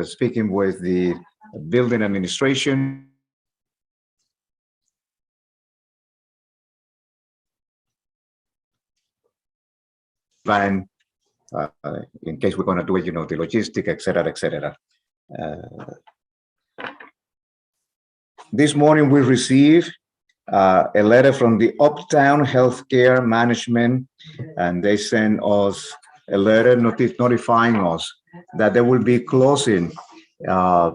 speaking with the building administration. Plan in case we're going to do it, you know, the logistic, et cetera, et cetera. This morning we received a letter from the Uptown Healthcare Management, and they sent us a letter notifying us that they will be closing the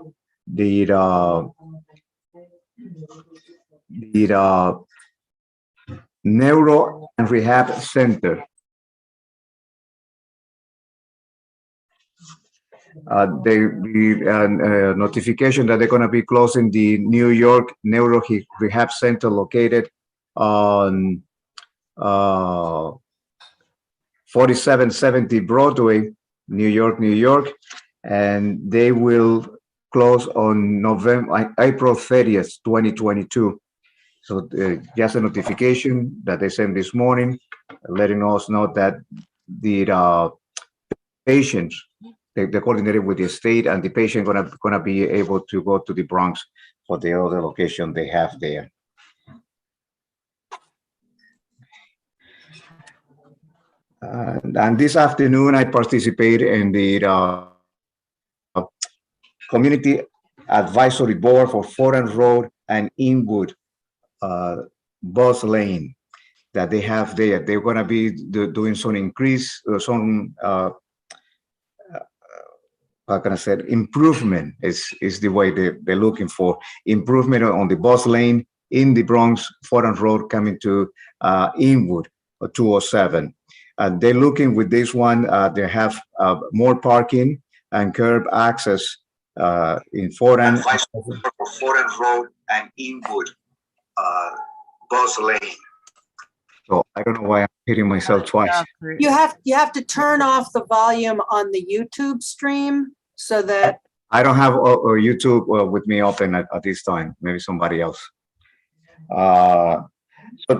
Neuro and Rehab Center. The notification that they're going to be closing the New York Neuro Rehab Center located on 4770 Broadway, New York, and they will close on April 30th, 2022. So just a notification that they sent this morning, letting us know that the patients, they coordinated with the state, and the patient gonna be able to go to the Bronx for the other location they have there. And this afternoon, I participated in the Community Advisory Board for Foreign Road and Inwood bus lane that they have there. They're gonna be doing some increase, how can I say, improvement is the way they're looking for. Improvement on the bus lane in the Bronx Foreign Road coming to Inwood, 207. They're looking with this one, they have more parking and curb access in Foreign Road and Inwood bus lane. So I don't know why I'm hitting myself twice. You have to turn off the volume on the YouTube stream so that I don't have YouTube with me open at this time. Maybe somebody else. So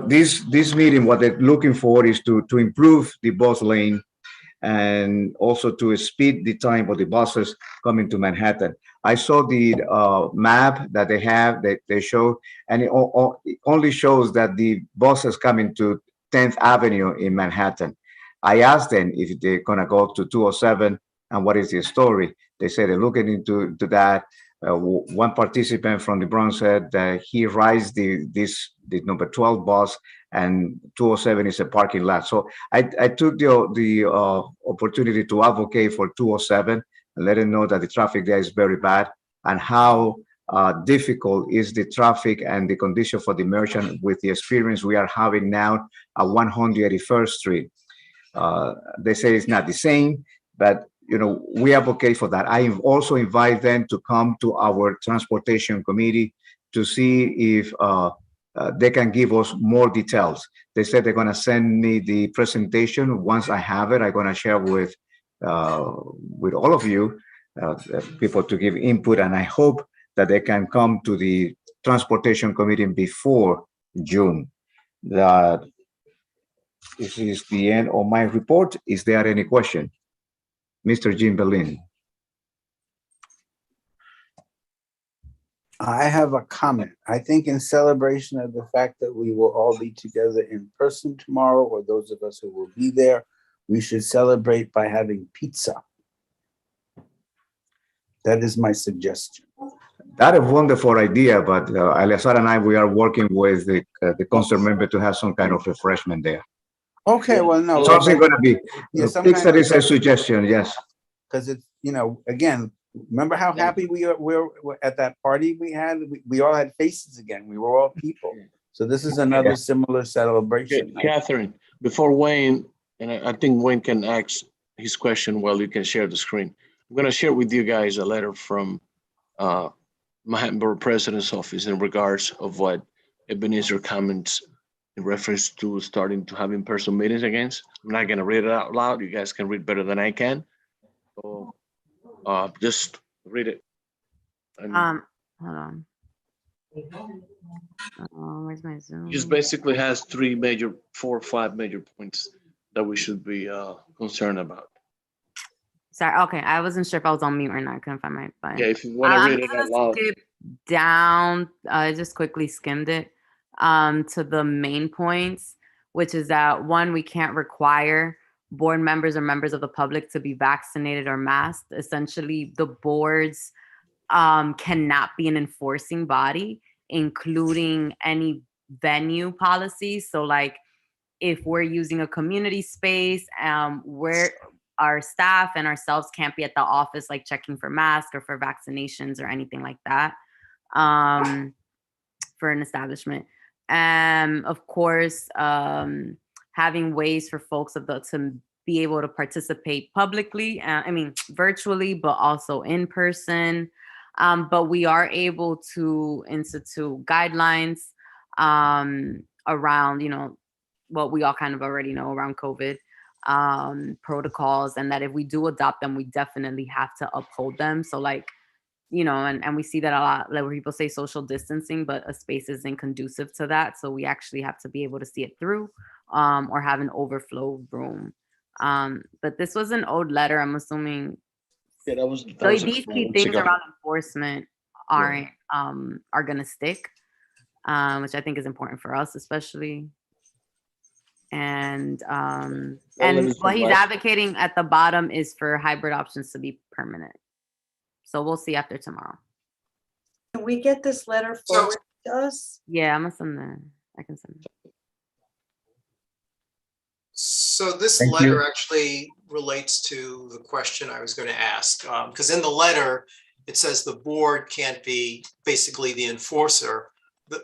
this meeting, what they're looking for is to improve the bus lane and also to speed the time of the buses coming to Manhattan. I saw the map that they have, that they show, and it only shows that the buses coming to 10th Avenue in Manhattan. I asked them if they're gonna go to 207 and what is the story. They said they're looking into that. One participant from the Bronx said that he rides the number 12 bus, and 207 is a parking lot. So I took the opportunity to advocate for 207 and let them know that the traffic there is very bad, and how difficult is the traffic and the condition for the merchant with the experience we are having now at 181st Street. They say it's not the same, but you know, we advocate for that. I also invite them to come to our transportation committee to see if they can give us more details. They said they're going to send me the presentation. Once I have it, I'm going to share with all of you, people, to give input. And I hope that they can come to the transportation committee before June. That this is the end of my report. Is there any question? Mr. Jim Bellini. I have a comment. I think in celebration of the fact that we will all be together in person tomorrow, or those of us who will be there, we should celebrate by having pizza. That is my suggestion. That is a wonderful idea, but Eleazar and I, we are working with the council member to have some kind of refreshment there. Okay, well, no. It's also going to be, pizza is a suggestion, yes. Because it's, you know, again, remember how happy we were at that party we had? We all had faces again. We were all people. So this is another similar celebration. Catherine, before Wayne, and I think Wayne can ask his question while you can share the screen. I'm going to share with you guys a letter from Manhattan Borough President's office in regards of what Ebenezer comments in reference to starting to have in-person meetings again. I'm not going to read it out loud. You guys can read better than I can. So just read it. Hold on. Where's my Zoom? Just basically has 4 or 5 major points that we should be concerned about. Sorry. Okay. I wasn't sure if I was on mute or not. I couldn't find my button. Yeah, if you want to I'm read it gonna out loud. skip down. I just quickly skimmed it to the main points, which is that one, we can't require board members or members of the public to be vaccinated or masked. Essentially, the boards cannot be an enforcing body, including any venue policies. So like if we're using a community space, where our staff and ourselves can't be at the office, like checking for masks or for vaccinations or anything like that, for an establishment. Of course, having ways for folks to be able to participate publicly, virtually, but also in person. But we are able to institute guidelines around, what we all kind of already know around COVID protocols, and that if we do adopt them, we definitely have to uphold them. So like, and we see that a lot, like where people say social distancing, but a space isn't conducive to that. So we actually have to be able to see it through or have an overflow room. But this was an old letter, I'm assuming. Yeah, that was So a these couple key months things ago. around enforcement are gonna stick, which I think is important for us, especially. And what he's advocating at the bottom is for hybrid options to be permanent. So we'll see after tomorrow. Can we get this letter forwarded to us? Yeah, I'm gonna send I can send it. So this Thank letter you. actually relates to the question I was going to ask, because in the letter, it says the board can't be basically the enforcer.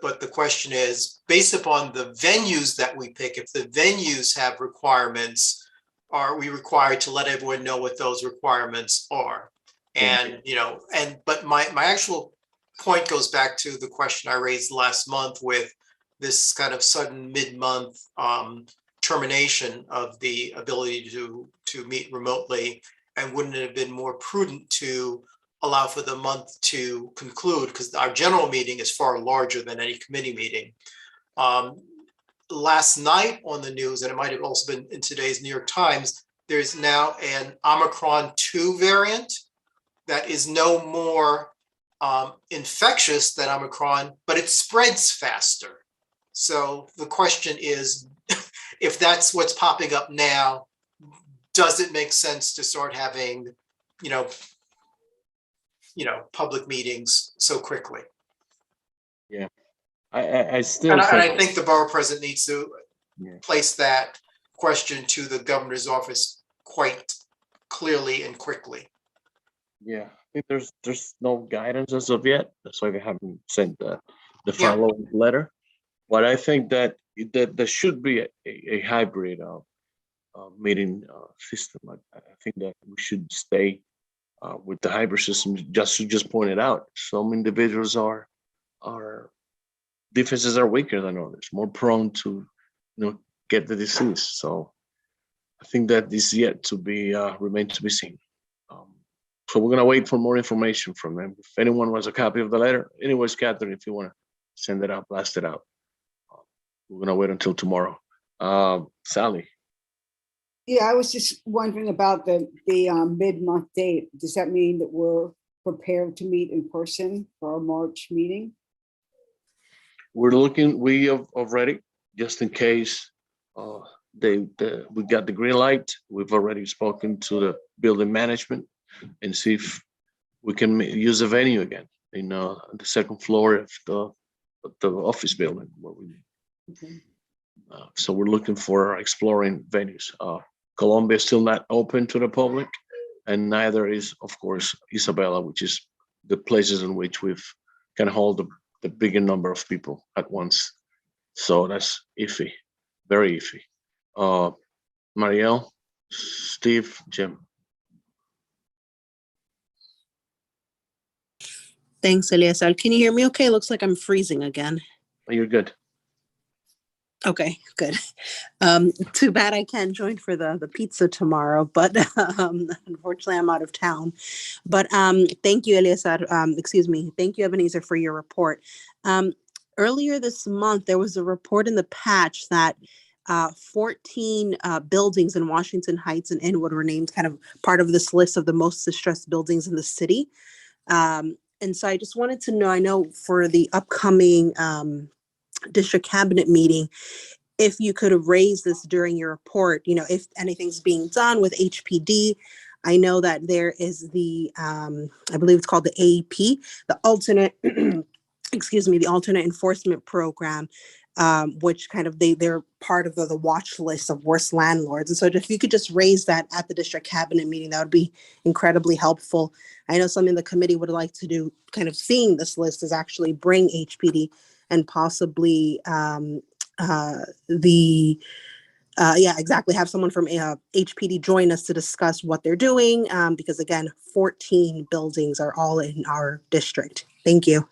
But the question is, based upon the venues that we pick, if the venues have requirements, are we required to let everyone know what those requirements are? And, but my actual point goes back to the question I raised last month with this kind of sudden mid-month termination of the ability to meet remotely. And wouldn't it have been more prudent to allow for the month to conclude, because our general meeting is far larger than any committee meeting. Last night on the news, and it might have also been in today's New York Times, there's now an Omicron 2 variant that is no more infectious than Omicron, but it spreads faster. So the question is, if that's what's popping up now, does it make sense to start having, public meetings so quickly? Yeah, I still and think, I think the borough president needs to place that question to the governor's office quite clearly and quickly. Yeah, I think there's no guidance as of yet. That's why we haven't sent the follow-up letter. But I think that there should be a hybrid meeting system. I think that we should stay with the hybrid system. Just pointed out, some individuals are defenses are weaker than others, more prone to get the disease. So I think that is yet to be remain to be seen. So we're gonna wait for more information from them. If anyone wants a copy of the letter, anyways, Catherine, if you want to send it out, blast it out. We're gonna wait until tomorrow. Sally. Yeah, I was just wondering about the mid-month date. Does that mean that we're prepared to meet in person for our March meeting? We have already, just in case we got the green light. We've already spoken to the building management and see if we can use the venue again in the second floor of the office building. Okay. So we're looking for exploring venues. Colombia is still not open to the public, and neither is, of course, Isabella, which is the places in which we can hold the bigger number of people at once. So that's iffy, very iffy. Marielle, Steve, Jim. Thanks, Eliasal. Can you hear me okay? Looks like I'm freezing again. Oh, you're good. Okay, good. Too bad I can't join for the pizza tomorrow, but unfortunately I'm out of town. But thank you, Eliasar. Thank you, Ebenezer, for your report. Earlier this month, there was a report in the Patch that 14 buildings in Washington Heights and Inwood were named kind of part of this list of the most distressed buildings in the city. And so I just wanted to know, I know for the upcoming district cabinet meeting, if you could raise this during your report, you know, if anything's being done with HPD. I know that there is the, I believe it's called the AEP, the alternate, excuse me, the alternate enforcement program, which kind of they're part of the watch list of worst landlords. And so if you could just raise that at the district cabinet meeting, that would be incredibly helpful. I know something the committee would like to do, kind of seeing this list, is actually bring HPD and possibly have someone from HPD join us to discuss what they're doing, because again, 14 buildings are all in our district. Thank you.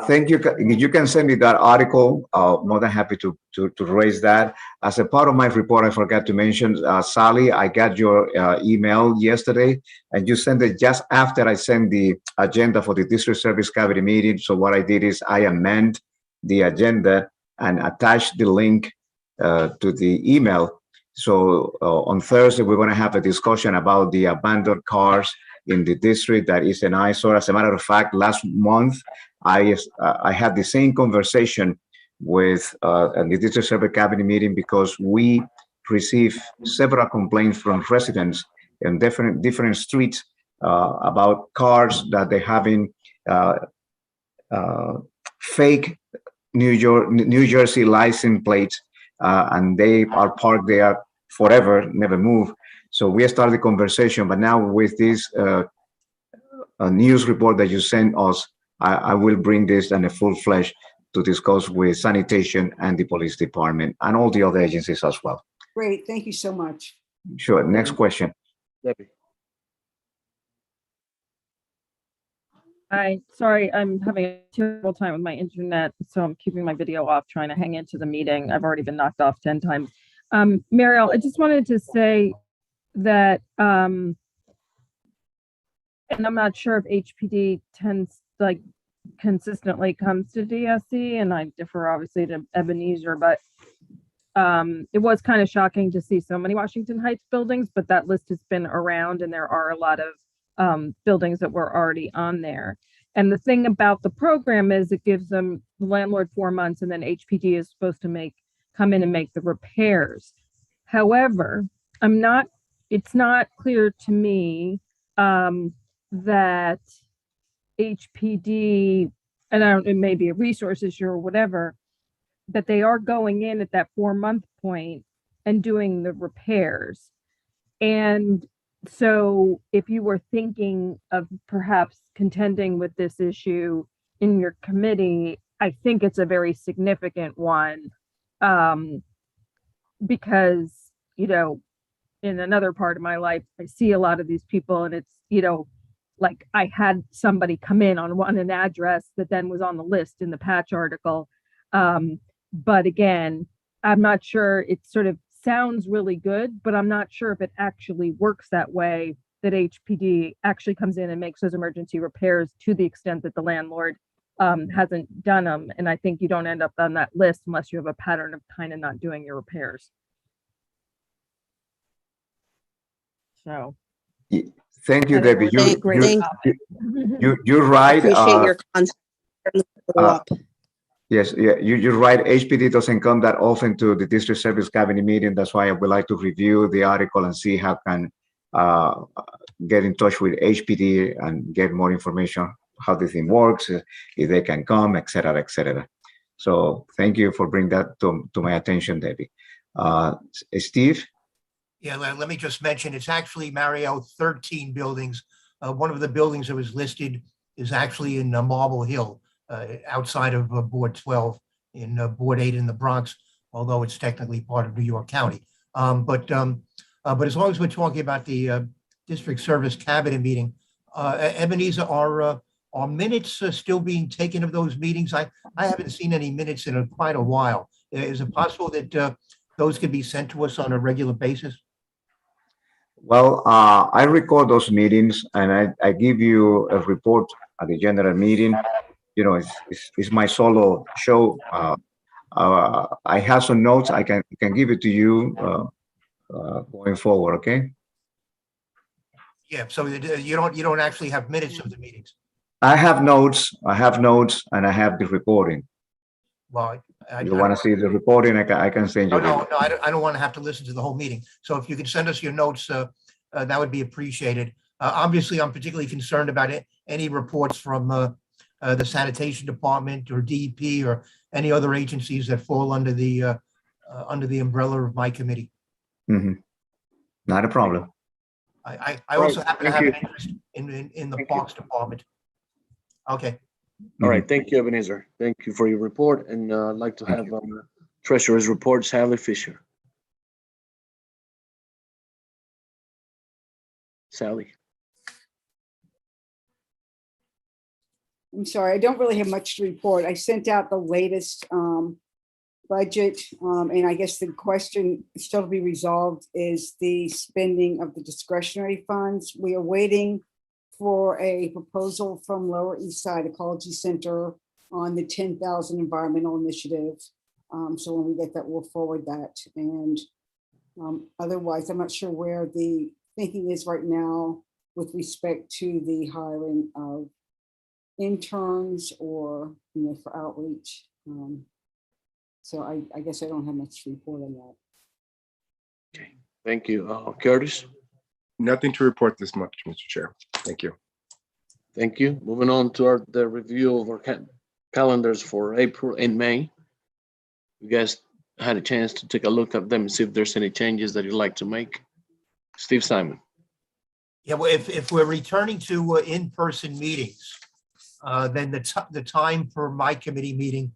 Thank you. You can send me that article. More than happy to raise that. As a part of my report, I forgot to mention, Sally, I got your email yesterday, and you sent it just after I sent the agenda for the district service cabinet meeting. So what I did is I amend the agenda and attach the link to the email. So on Thursday, we're going to have a discussion about the abandoned cars in the district that is an eyesore. As a matter of fact, last month, I had the same conversation with the district service cabinet meeting, because we received several complaints from residents in different streets about cars that they having fake New Jersey license plates, and they are parked there forever, never move. So we started the conversation, but now with this news report that you sent us, I will bring this in a full flesh to discuss with sanitation and the police department and all the other agencies as well. Great, thank you so much. Sure. Next question. Debbie. Hi, sorry, I'm having a terrible time with my internet, so I'm keeping my video off, trying to hang into the meeting. I've already been knocked off 10 times. Mariel, I just wanted to say that, and I'm not sure if HPD tends, like, consistently comes to DSC, and I differ obviously to Ebenezer, but it was kind of shocking to see so many Washington Heights buildings, but that list has been around, and there are a lot of buildings that were already on there. And the thing about the program is it gives them, the landlord, 4 months, and then HPD is supposed to come in and make the repairs. However, it's not clear to me that HPD, and it may be a resource issue or whatever, that they are going in at that 4-month point and doing the repairs. And so if you were thinking of perhaps contending with this issue in your committee, I think it's a very significant one, because, you know, in another part of my life, I see a lot of these people, and it's, you know, like I had somebody come in on an address that then was on the list in the patch article. But again, I'm not sure, it sort of sounds really good, but I'm not sure if it actually works that way, that HPD actually comes in and makes those emergency repairs to the extent that the landlord hasn't done them. And I think you don't end up on that list unless you have a pattern of kind of not doing your repairs. So. Thank you, Debbie. You're right. Appreciate your concept. Yes, yeah, you're right. HPD doesn't come that often to the district service cabinet meeting. That's why I would like to review the article and see how can get in touch with HPD and get more information, how the thing works, if they can come, et cetera, et cetera. So thank you for bringing that to my attention, Debbie. Steve? Yeah, let me just mention, it's actually, Mario, 13 buildings. One of the buildings that was listed is actually in Marble Hill, outside of Board 12 in Board 8 in the Bronx, although it's technically part of New York County. But as long as we're talking about the district service cabinet meeting, Ebenezer, are minutes still being taken of those meetings? I haven't seen any minutes in quite a while. Is it possible that those could be sent to us on a regular basis? Well, I record those meetings, and I give you a report at the general meeting. You know, it's my solo show. I have some notes. I can give it to you going forward. Okay. Yeah, so you don't actually have minutes of the meetings. I have notes. And I have the recording. Well, You want to see the recording? I can send you. no, I don't want to have to listen to the whole meeting. So if you could send us your notes, that would be appreciated. Obviously, I'm particularly concerned about any reports from the sanitation department or DEP or any other agencies that fall under the umbrella of my committee. Mhm. Not a problem. I also Right, happen to thank have you. an interest in the Thank you. Parks Department. Okay, All right, thank you, Ebenezer. Thank you for your report, and I'd like to have Treasurer's report, Sally Fisher. Sally. I'm sorry, I don't really have much to report. I sent out the latest budget, and I guess the question still to be resolved is the spending of the discretionary funds. We are waiting for a proposal from Lower East Side Ecology Center on the 10,000 environmental initiative. So when we get that, we'll forward that. And otherwise, I'm not sure where the thinking is right now with respect to the hiring of interns or, for outreach. So I guess I don't have much to report on that. Okay, thank you. Curtis? Nothing to report this much, Mr. Chair. Thank you. Thank you. Moving on to the review of our calendars for April and May. You guys had a chance to take a look at them and see if there's any changes that you'd like to make. Steve Simon. yeah, well, if we're returning to in-person meetings, then the time for my committee meeting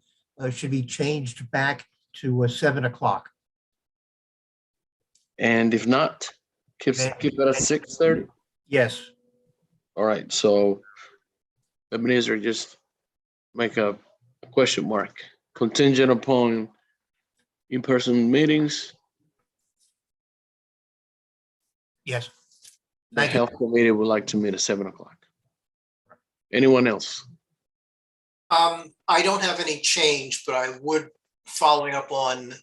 should be changed back to 7 o'clock. And if not, keep it at 6:30. Yes, All right, so Ebenezer, just make a question mark. Contingent upon in-person meetings, yes. the Thank you. health committee would like to meet at 7 o'clock. Anyone else? I don't have any change, but I would, following up on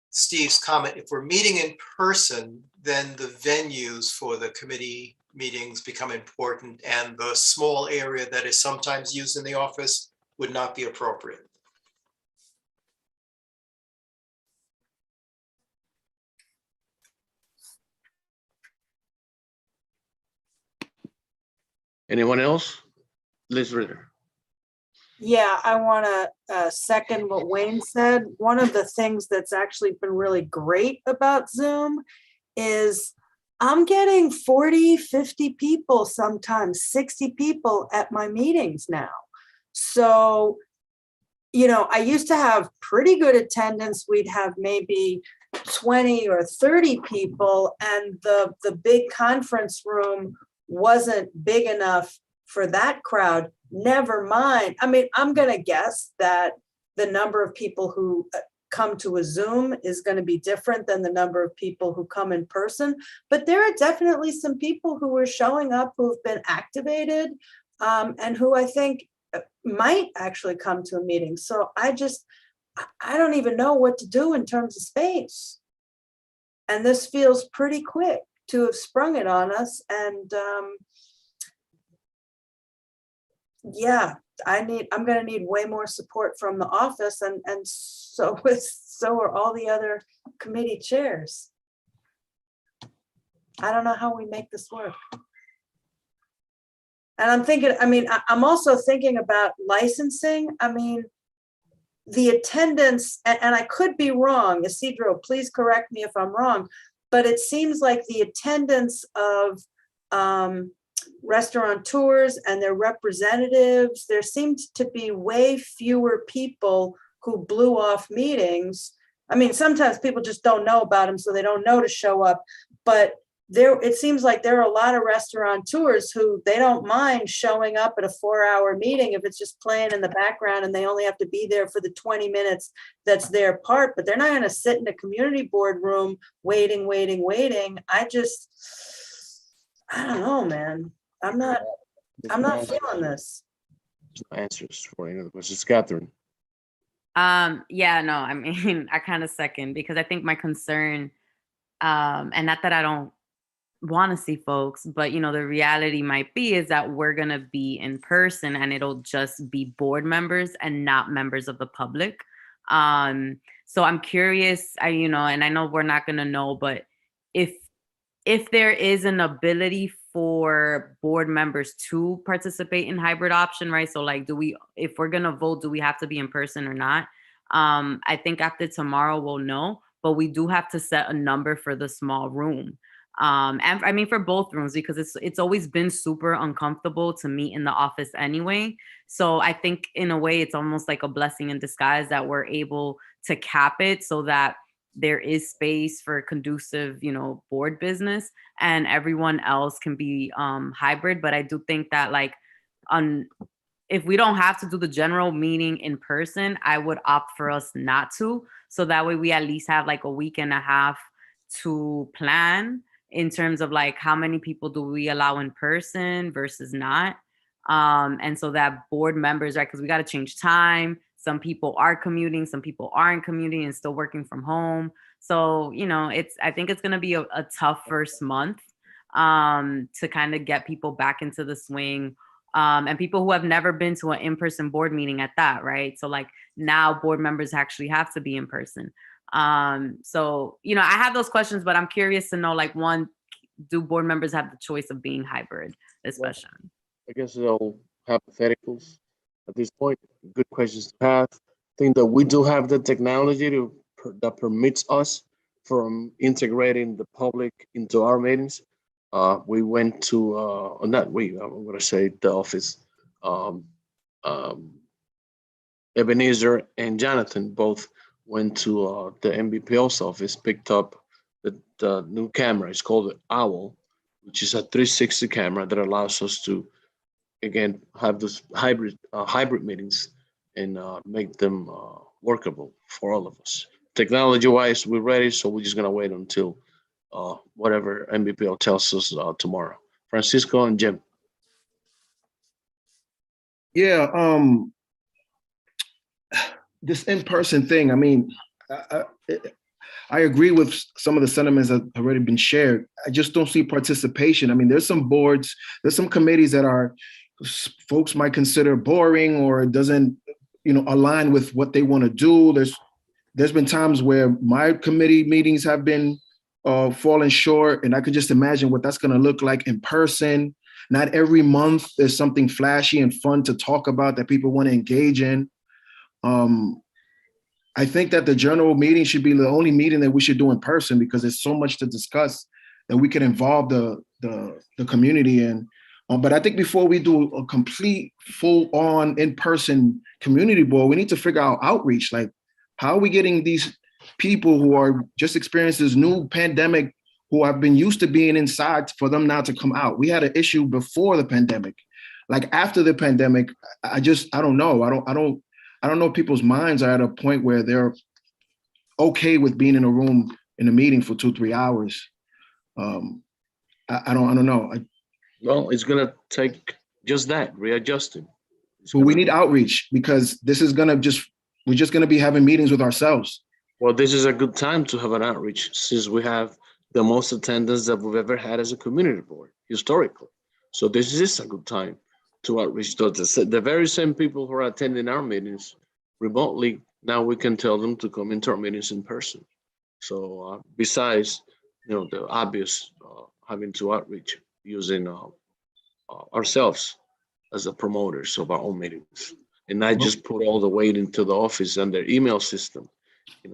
Steve's comment, if we're meeting in person, then the venues for the committee meetings become important, and the small area that is sometimes used in the office would not be appropriate. Anyone else? Liz Ritter. Yeah, I want to second what Wayne said. One of the things that's actually been really great about Zoom is I'm getting 40, 50 people, sometimes 60 people at my meetings now. So, I used to have pretty good attendance. We'd have maybe 20 or 30 people, and the big conference room wasn't big enough for that crowd. Never mind. I mean, I'm going to guess that the number of people who come to a Zoom is going to be different than the number of people who come in person. But there are definitely some people who are showing up who've been activated and who I think might actually come to a meeting. So I don't even know what to do in terms of space. And this feels pretty quick to have sprung it on us. And yeah, I'm going to need way more support from the office, and so are all the other committee chairs. I don't know how we make this work. And I'm also thinking about licensing. I mean, the attendance, and I could be wrong, Isidro, please correct me if I'm wrong, but it seems like the attendance of restaurateurs and their representatives, there seems to be way fewer people who blew off meetings. I mean, sometimes people just don't know about them, so they don't know to show up. But it seems like there are a lot of restaurateurs who they don't mind showing up at a 4-hour meeting if it's just playing in the background and they only have to be there for the 20 minutes that's their part, but they're not going to sit in a community board room waiting. I don't know, man. I'm not feeling this. Answers for any of the questions. Catherine. Yeah, no, I mean, I kind of second because I think my concern, and not that I don't want to see folks, but the reality might be is that we're gonna be in person and it'll just be board members and not members of the public. So I'm curious, and I know we're not gonna know, but if there is an ability for board members to participate in hybrid option, right? So like, if we're gonna vote, do we have to be in person or not? I think after tomorrow we'll know, but we do have to set a number for the small room. And I mean for both rooms, because it's always been super uncomfortable to meet in the office anyway. So I think in a way it's almost like a blessing in disguise that we're able to cap it so that there is space for conducive, board business, and everyone else can be hybrid. But I do think that like if we don't have to do the general meeting in person, I would opt for us not to. So that way we at least have like a week and a half to plan in terms of like how many people do we allow in person versus not. And so that board members, right, because we got to change time. Some people are commuting, some people aren't commuting and still working from home. So, I think it's going to be a tough first month to kind of get people back into the swing. And people who have never been to an in-person board meeting at that, right? So like now board members actually have to be in person. So, I have those questions, but I'm curious to know, like, one, do board members have the choice of being hybrid, especially? I guess they're all hypotheticals at this point. Good questions to have. I think that we do have the technology that permits us from integrating the public into our meetings. We went to, not we, I'm going to say the office, Ebenezer and Jonathan both went to the MBPO's office, picked up the new camera. It's called the Owl, which is a 360 camera that allows us to, again, have those hybrid meetings and make them workable for all of us. Technology-wise, we're ready, so we're just gonna wait until whatever MBPO tells us tomorrow. Francisco and Jim. Yeah, this in-person thing, I mean, I agree with some of the sentiments that have already been shared. I just don't see participation. I mean, there's some boards, there's some committees that folks might consider boring or doesn't, align with what they want to do. There's been times where my committee meetings have been falling short, and I could just imagine what that's going to look like in person. Not every month there's something flashy and fun to talk about that people want to engage in. I think that the general meeting should be the only meeting that we should do in person because there's so much to discuss that we can involve the community in. But I think before we do a complete full-on in-person community board, we need to figure out outreach. Like, how are we getting these people who are just experienced this new pandemic, who have been used to being inside, for them now to come out? We had an issue before the pandemic. Like after the pandemic, I don't know. I don't know if people's minds are at a point where they're okay with being in a room in a meeting for 2-3 hours. I don't know. Well, it's gonna take just that, readjusting. But we need outreach because we're just gonna be having meetings with ourselves. Well, this is a good time to have an outreach since we have the most attendance that we've ever had as a community board historically. So this is a good time to outreach to the very same people who are attending our meetings remotely. Now we can tell them to come into our meetings in person. So besides, the obvious having to outreach using ourselves as the promoters of our own meetings, and not just put all the weight into the office and their email system.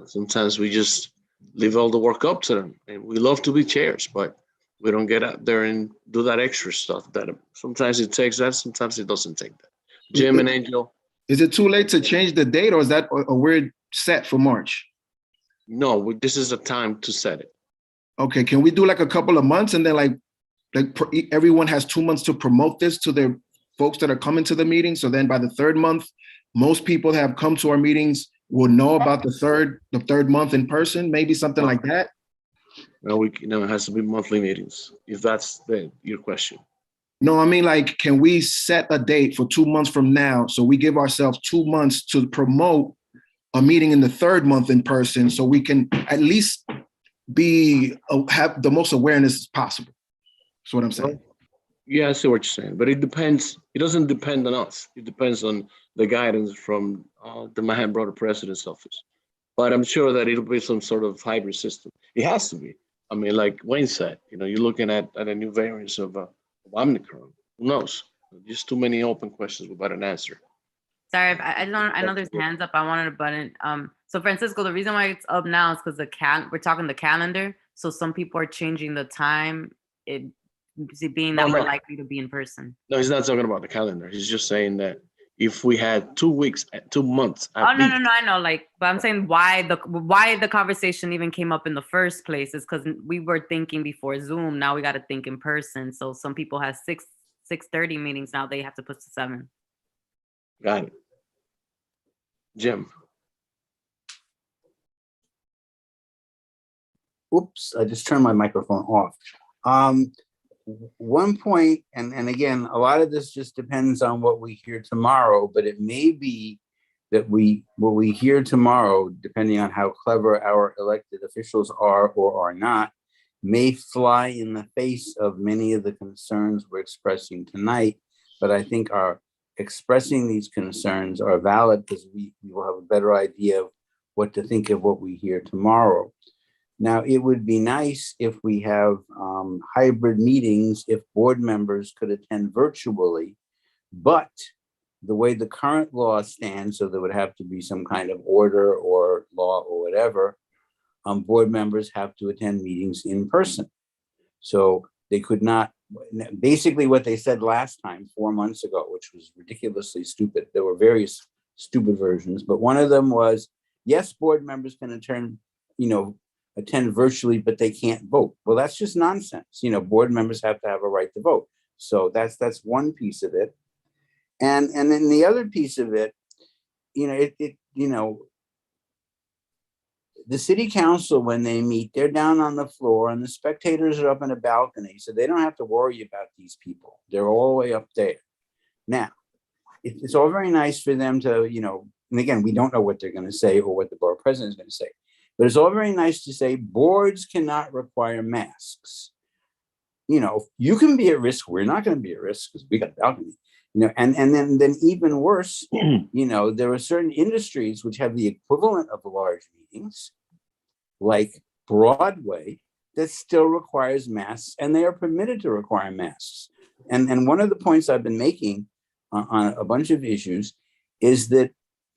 Sometimes we just leave all the work up to them, and we love to be chairs, but we don't get out there and do that extra stuff that sometimes it takes that, sometimes it doesn't take that. Jim and Angel. Is it too late to change the date, or is that a weird set for March? No, this is a time to set it. Okay, can we do like a couple of months and then like everyone has 2 months to promote this to their folks that are coming to the meeting? So then by the third month, most people have come to our meetings will know about the third month in person, maybe something like that. No, it has to be monthly meetings, if that's your question. No, I mean, like, can we set a date for 2 months from now? So we give ourselves 2 months to promote a meeting in the third month in person so we can at least have the most awareness as possible. That's what I'm saying. Yeah, I see what you're saying, but it depends. It doesn't depend on us. It depends on the guidance from the Manhattan Board of President's office. But I'm sure that it'll be some sort of hybrid system. It has to be. I mean, like Wayne said, you're looking at a new variant of Omicron. Who knows? Just too many open questions without an answer. Sorry, I know there's hands up. I wanted a button. So Francisco, the reason why it's up now is because we're talking the calendar. So some people are changing the time. Being that we're likely to be in person. No, he's not talking about the calendar. He's just saying that if we had 2 weeks, 2 months. Oh no, I know. But I'm saying why the conversation even came up in the first place is because we were thinking before Zoom. Now we got to think in person. So some people have 6:30 meetings now. They have to push to 7. Got it. Jim. Oops, I just turned my microphone off. One point, and again, a lot of this just depends on what we hear tomorrow, but it may be that what we hear tomorrow, depending on how clever our elected officials are or are not, may fly in the face of many of the concerns we're expressing tonight. But I think our expressing these concerns are valid because we will have a better idea of what to think of what we hear tomorrow. Now, it would be nice if we have hybrid meetings, if board members could attend virtually, but the way the current law stands, so there would have to be some kind of order or law or whatever, board members have to attend meetings in person. So they could not, basically what they said last time, 4 months ago, which was ridiculously stupid. There were various stupid versions, but one of them was, yes, board members can attend virtually, but they can't vote. Well, that's just nonsense. Board members have to have a right to vote. So that's one piece of it. And then the other piece of it, the city council, when they meet, they're down on the floor and the spectators are up in a balcony. So they don't have to worry about these people. They're all the way up there. Now, it's all very nice for them to, and again, we don't know what they're going to say or what the board president is going to say. But it's all very nice to say boards cannot require masks. You can be at risk. We're not going to be at risk because we got the balcony. And then even worse, there are certain industries which have the equivalent of large meetings, like Broadway, that still requires masks, and they are permitted to require masks. And one of the points I've been making on a bunch of issues is that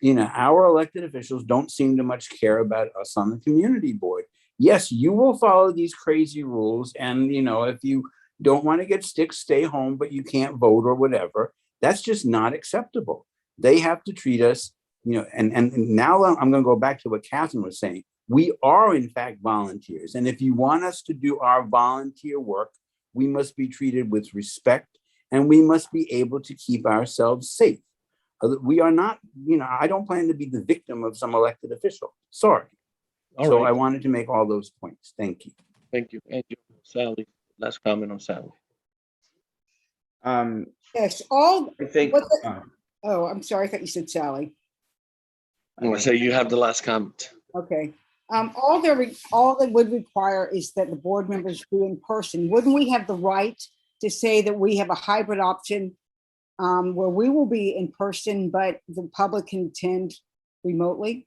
our elected officials don't seem to much care about us on the community board. Yes, you will follow these crazy rules. And, if you don't want to get sick, stay home, but you can't vote or whatever. That's just not acceptable. They have to treat us, and now I'm going to go back to what Catherine was saying. We are, in fact, volunteers. And if you want us to do our volunteer work, we must be treated with respect and we must be able to keep ourselves safe. We are not, I don't plan to be the victim of some elected official. Sorry. So I wanted to make all those points. Thank you. Thank you. Thank you. Sally, last comment on Sally. Yes, I think. oh, I'm sorry. I thought you said Sally. I want to say you have the last comment. Okay. All they would require is that the board members be in person. Wouldn't we have the right to say that we have a hybrid option where we will be in person, but the public can attend remotely?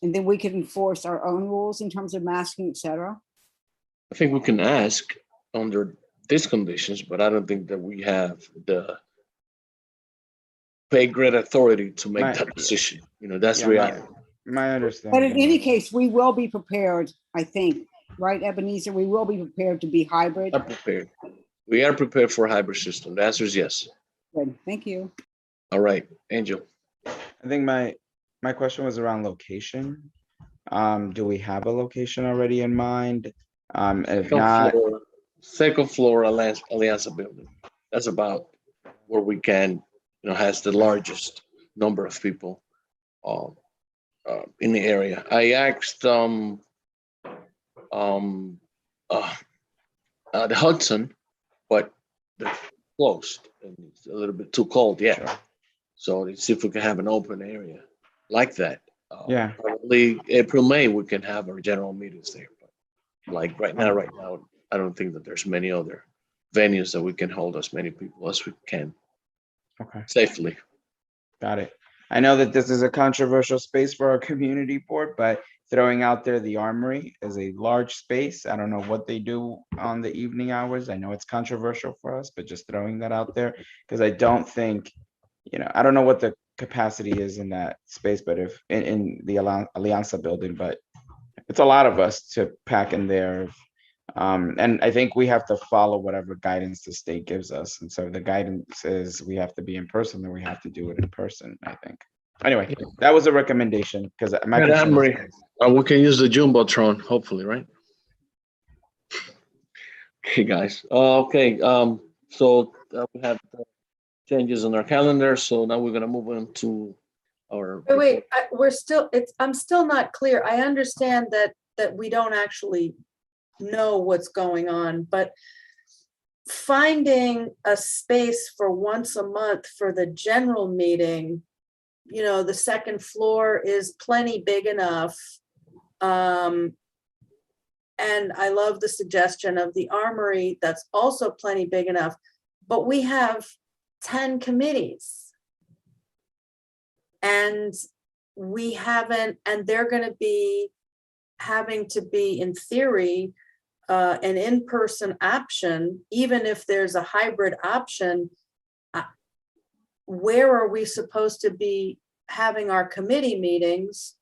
And then we can enforce our own rules in terms of masking, et cetera. I think we can ask under these conditions, but I don't think that we have the great authority to make that decision. That's reality. My understanding. But in any case, we will be prepared, I think, right, Ebenezer? We will be prepared to be hybrid. We are prepared for a hybrid system. The answer is yes. Good, thank you. All right, Angel. I think my question was around location. Do we have a location already in mind? If not, second floor Alianza building. That's about where we can, has the largest number of people in the area. I asked the Hudson, but they're closed and it's a little bit too cold. Yeah. Sure. So let's see if we can have an open area. like that. Yeah. Probably April, May, we can have our general meetings there. But like right now, I don't think that there's many other venues that we can hold as many people as we can Okay. safely. Got it. I know that this is a controversial space for our community board, but throwing out there the Armory is a large space. I don't know what they do on the evening hours. I know it's controversial for us, but just throwing that out there because I don't think, I don't know what the capacity is in that space, but if in the Alianza building, but it's a lot of us to pack in there. And I think we have to follow whatever guidance the state gives us. And so the guidance is we have to be in person, then we have to do it in person, I think. Anyway, that was a recommendation because my Yeah, concern Anne-Marie, is- we can use the Jumbotron, hopefully, right? Okay, guys. Okay, so we have changes on our calendar. So now we're gonna move on to our. Wait, I'm still not clear. I understand that we don't actually know what's going on, but finding a space for once a month for the general meeting, the second floor is plenty big enough. And I love the suggestion of the Armory. That's also plenty big enough, but we have 10 committees. And they're going to be having to be, in theory, an in-person option, even if there's a hybrid option. Where are we supposed to be having our committee meetings,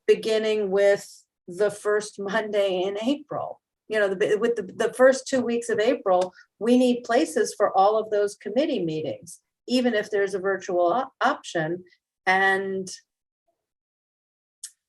beginning with the first Monday in April? With the first 2 weeks of April, we need places for all of those committee meetings, even if there's a virtual option. And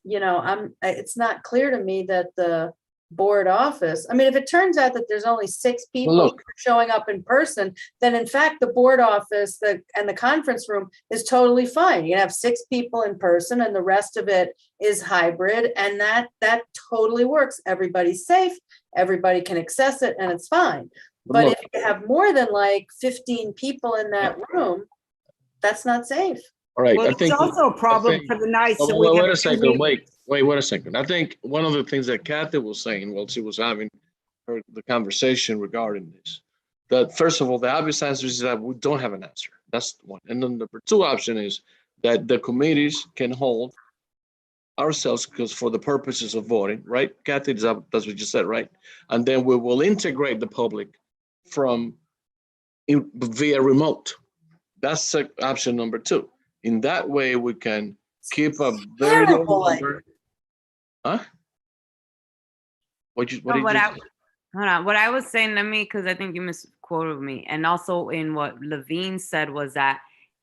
it's not clear to me that the board office, if it turns out that there's only 6 people showing up in person, then in fact the board office and the conference room is totally fine. You have 6 people in person and the rest of it is hybrid, and that totally works. Everybody's safe, everybody can access it, and it's fine. But if you have more than like 15 people in that room, that's not safe. All right, Well, I think it's also a problem for the nights that we wait have a two second. meetings. Wait a second. I think one of the things that Kathy was saying while she was having the conversation regarding this, that first of all, the obvious answer is that we don't have an answer. That's one. And then the number 2 option is that the committees can hold ourselves because for the purposes of voting, right? Kathy, that's what you said, right? And then we will integrate the public via remote. That's option number 2. In that way, we can keep a very low number. Huh? What I was saying, because I think you misquoted me. And also in what Levine said was that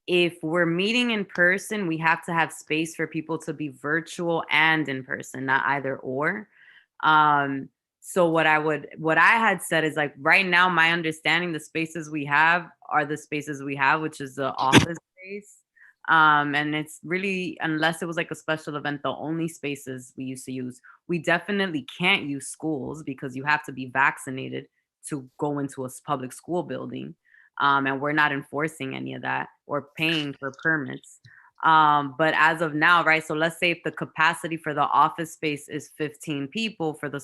if we're meeting in person, we have to have space for people to be virtual and in person, not either or. So what I had said is like right now, my understanding, the spaces we have are the spaces we have, which is the office space. And it's really, unless it was like a special event, the only spaces we used to use. We definitely can't use schools because you have to be vaccinated to go into a public school building. And we're not enforcing any of that or paying for permits. But as of now, right, so let's say if the capacity for the office space is 15 people, for the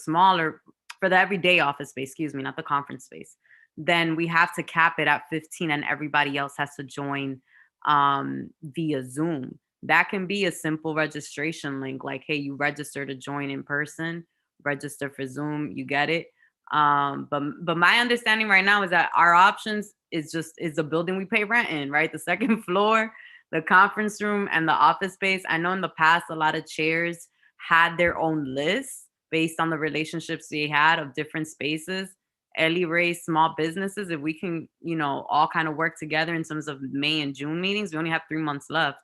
everyday office space, excuse me, not the conference space, then we have to cap it at 15 and everybody else has to join via Zoom. That can be a simple registration link, like, hey, you register to join in person, register for Zoom, you get it. But my understanding right now is that our options is the building we pay rent in, right? The second floor, the conference room, and the office space. I know in the past, a lot of chairs had their own lists based on the relationships they had of different spaces. Ellie raised small businesses. If we can, all kind of work together in terms of May and June meetings, we only have 3 months left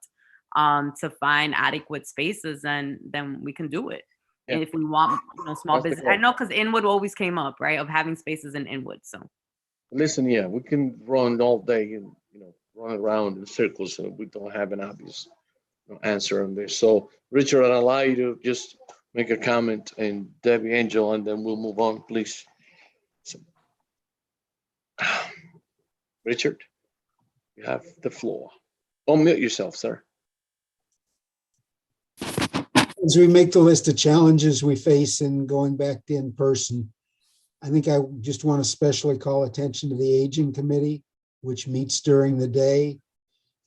to find adequate spaces, and then we can do it. Yeah. And if we want, small business, I know because Inwood always came up, right, of having spaces in Inwood. So listen, yeah, we can run all day and run around in circles, and we don't have an obvious answer on this. So Richard, I'll allow you to just make a comment, and Debbie Angel, and then we'll move on, please. So, Richard, you have the floor. Unmute yourself, sir. as we make the list of challenges we face in going back to in person, I think I just want to especially call attention to the Aging Committee, which meets during the day.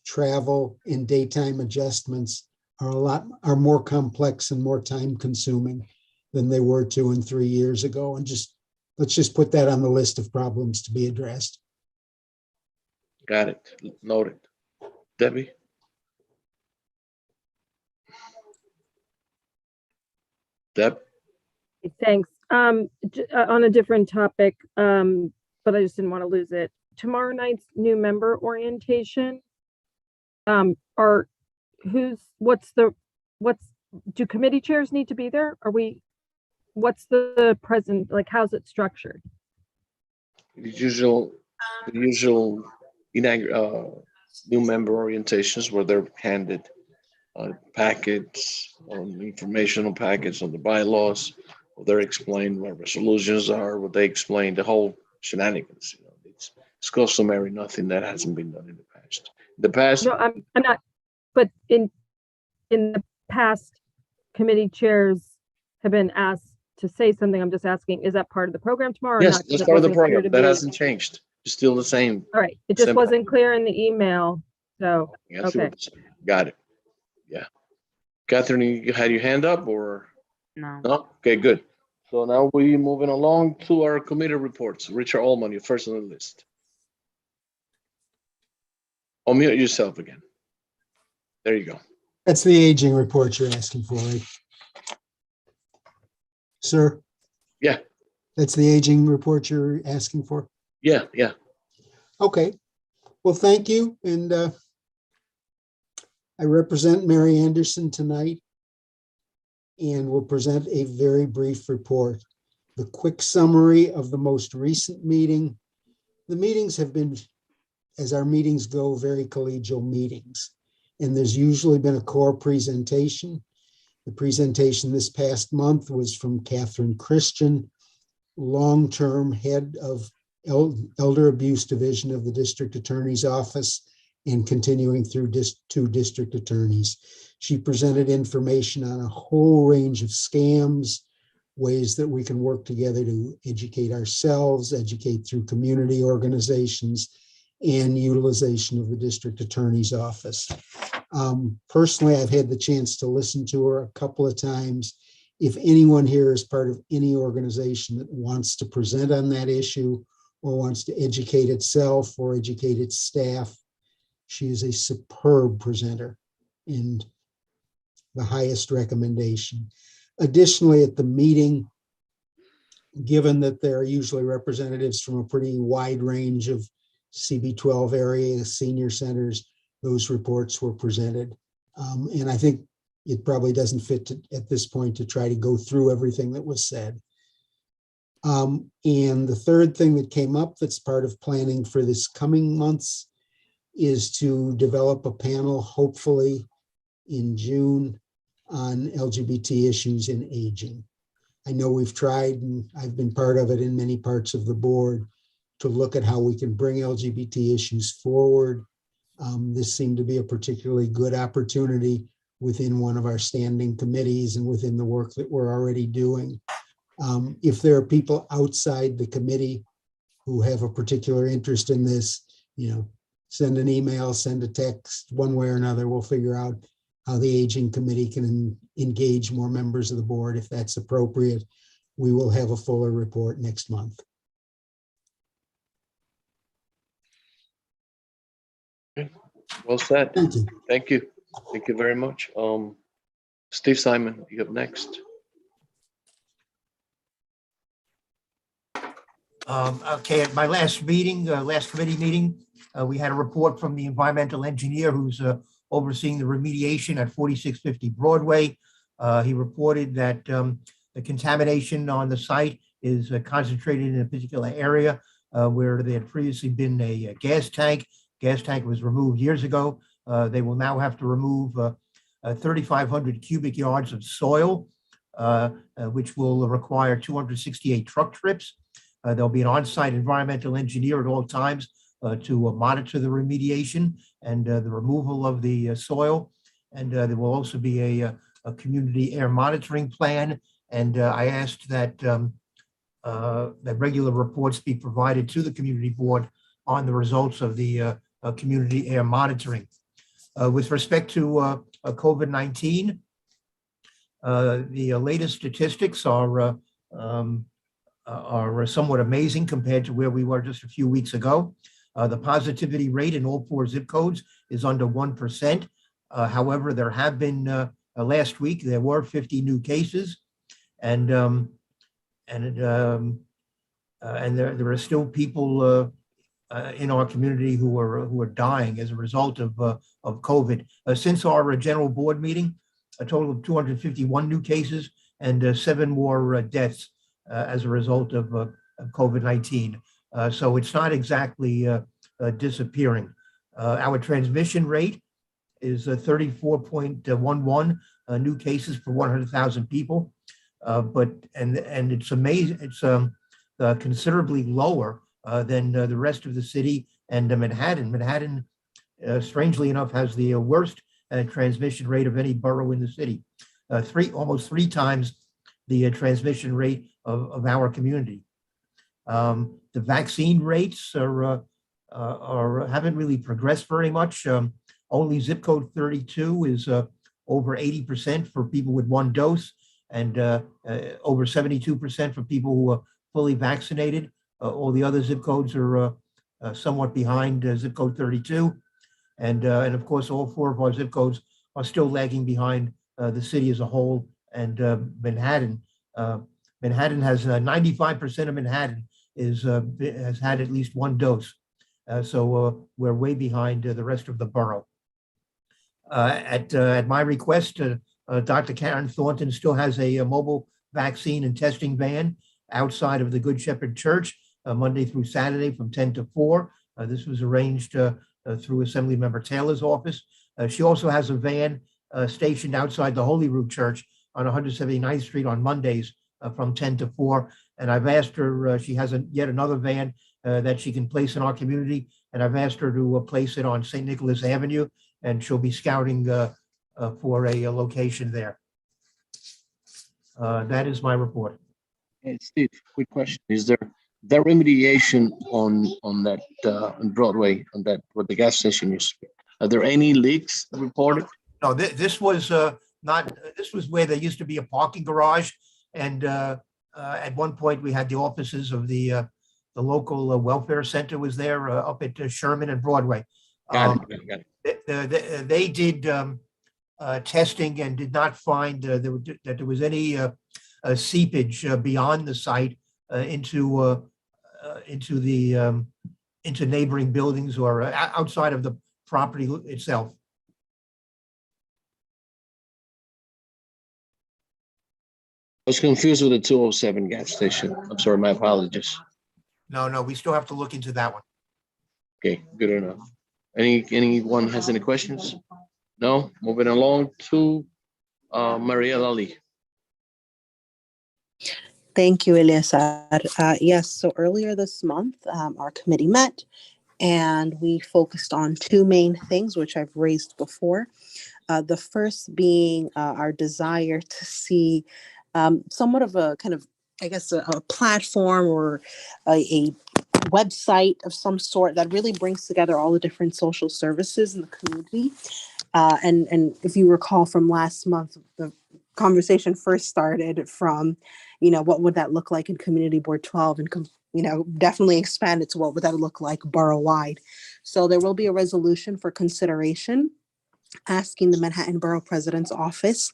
Travel and daytime adjustments are more complex and more time consuming than they were 2 and 3 years ago. And let's just put that on the list of problems to be addressed. Got it. Noted. Debbie? Deb? Thanks. On a different topic, but I just didn't want to lose it. Tomorrow night's new member orientation. Do committee chairs need to be there? What's the present, like, how's it structured? The usual new member orientations where they're handed packets, informational packets on the bylaws, where they're explained what resolutions are, what they explain, the whole shenanigans. It's customary, nothing that hasn't been done in the past. No, I'm not, but in the past, committee chairs have been asked to say something. I'm just asking, is that part of the program tomorrow? Or Yes, not? that's part of the program. That hasn't changed. It's still the same. All right, it just Simple. wasn't clear in the email, so, okay. Got it. Yeah. Catherine, you had your hand up or? No. No? Okay, good. So now we're moving along to our committee reports. Richard Allman, you're first on the list. Unmute yourself again. There you go. That's the aging report you're asking for, right? Sir? Yeah. That's the aging report you're asking for? Yeah. Okay. Well, thank you. And I represent Mary Anderson tonight and will present a very brief report. The quick summary of the most recent meeting. The meetings have been, as our meetings go, very collegial meetings. And there's usually been a core presentation. The presentation this past month was from Catherine Christian, long-term head of Elder Abuse Division of the District Attorney's Office and continuing through 2 district attorneys. She presented information on a whole range of scams, ways that we can work together to educate ourselves, educate through community organizations, and utilization of the district attorney's office. Personally, I've had the chance to listen to her a couple of times. If anyone here is part of any organization that wants to present on that issue or wants to educate itself or educate its staff, she is a superb presenter and the highest recommendation. Additionally, at the meeting, given that there are usually representatives from a pretty wide range of CB12 area senior centers, those reports were presented. And I think it probably doesn't fit at this point to try to go through everything that was said. And the third thing that came up that's part of planning for this coming months is to develop a panel, hopefully in June, on LGBT issues in aging. I know we've tried, and I've been part of it in many parts of the board, to look at how we can bring LGBT issues forward. This seemed to be a particularly good opportunity within one of our standing committees and within the work that we're already doing. If there are people outside the committee who have a particular interest in this, send an email, send a text, one way or another, we'll figure out how the aging committee can engage more members of the board if that's appropriate. We will have a fuller report next month. Well said. Thank you. Thank you. Thank you very much. Steve Simon, you up next. Okay, at my last meeting, last committee meeting, we had a report from the environmental engineer who's overseeing the remediation at 4650 Broadway. He reported that the contamination on the site is concentrated in a particular area where there had previously been a gas tank. Gas tank was removed years ago. They will now have to remove 3,500 cubic yards of soil, which will require 268 truck trips. There'll be an on-site environmental engineer at all times to monitor the remediation and the removal of the soil. And there will also be a a community air monitoring plan. And I asked that that regular reports be provided to the community board on the results of the community air monitoring. With respect to COVID-19, the latest statistics are somewhat amazing compared to where we were just a few weeks ago. The positivity rate in all 4 zip codes is under 1%. However, there have been last week there were 50 new cases, and there are still people in our community who are dying as a result of COVID. Since our general board meeting, a total of 251 new cases and 7 more deaths as a result of COVID-19. So it's not exactly disappearing. Our transmission rate is 34.11 new cases per 100,000 people, but it's amazing. It's considerably lower than the rest of the city and Manhattan. Manhattan, strangely enough, has the worst transmission rate of any borough in the city, almost 3 times the transmission rate of our community. The vaccine rates haven't really progressed very much. Only zip code 32 is over 80% for people with 1 dose, and over 72% for people who are fully vaccinated. All the other zip codes are somewhat behind zip code 32. And of course, all 4 of our zip codes are still lagging behind the city as a whole. And Manhattan has 95% of Manhattan has had at least 1 dose. So we're way behind the rest of the borough. At my request, Dr. Karen Thornton still has a mobile vaccine and testing van outside of the Good Shepherd Church Monday through Saturday from 10 to 4. This was arranged through Assemblymember Taylor's office. She also has a van stationed outside the Holy Rood Church on 179th Street on Mondays from 10 to 4. And I've asked her, she has yet another van that she can place in our community. And I've asked her to place it on St. Nicholas Avenue, and she'll be scouting for a location there. That is my report. Hey, Steve, quick question. Is there remediation on that on Broadway, on that where the gas station used to be? Are there any leaks reported? No, this was not. This was where there used to be a parking garage, and at one point we had the offices of the local welfare center was there up at Sherman and Broadway. Got it. They did testing and did not find that there was any seepage beyond the site into neighboring buildings or outside of the property itself. I was confused with the 207 gas station. I'm sorry, my apologies. No, we still have to look into that one. Okay, good enough. Anyone has any questions? No? Moving along to Mariela Lee. Thank you, Eleazar. Yes, so earlier this month, our committee met and we focused on 2 main things, which I've raised before. The first being our desire to see somewhat of a kind of, I guess, a platform or a website of some sort that really brings together all the different social services in the community. And if you recall from last month, the conversation first started from, what would that look like in Community Board 12, and definitely expanded to what would that look like borough-wide. So there will be a resolution for consideration asking the Manhattan Borough President's Office,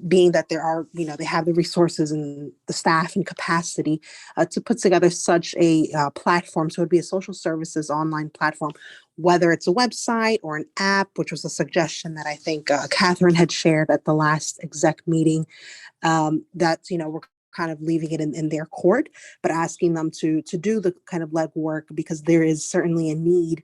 being that there are, they have the resources and the staff and capacity to put together such a platform. So it would be a social services online platform, whether it's a website or an app, which was a suggestion that I think Catherine had shared at the last exec meeting, that, we're kind of leaving it in their court, but asking them to do the kind of legwork, because there is certainly a need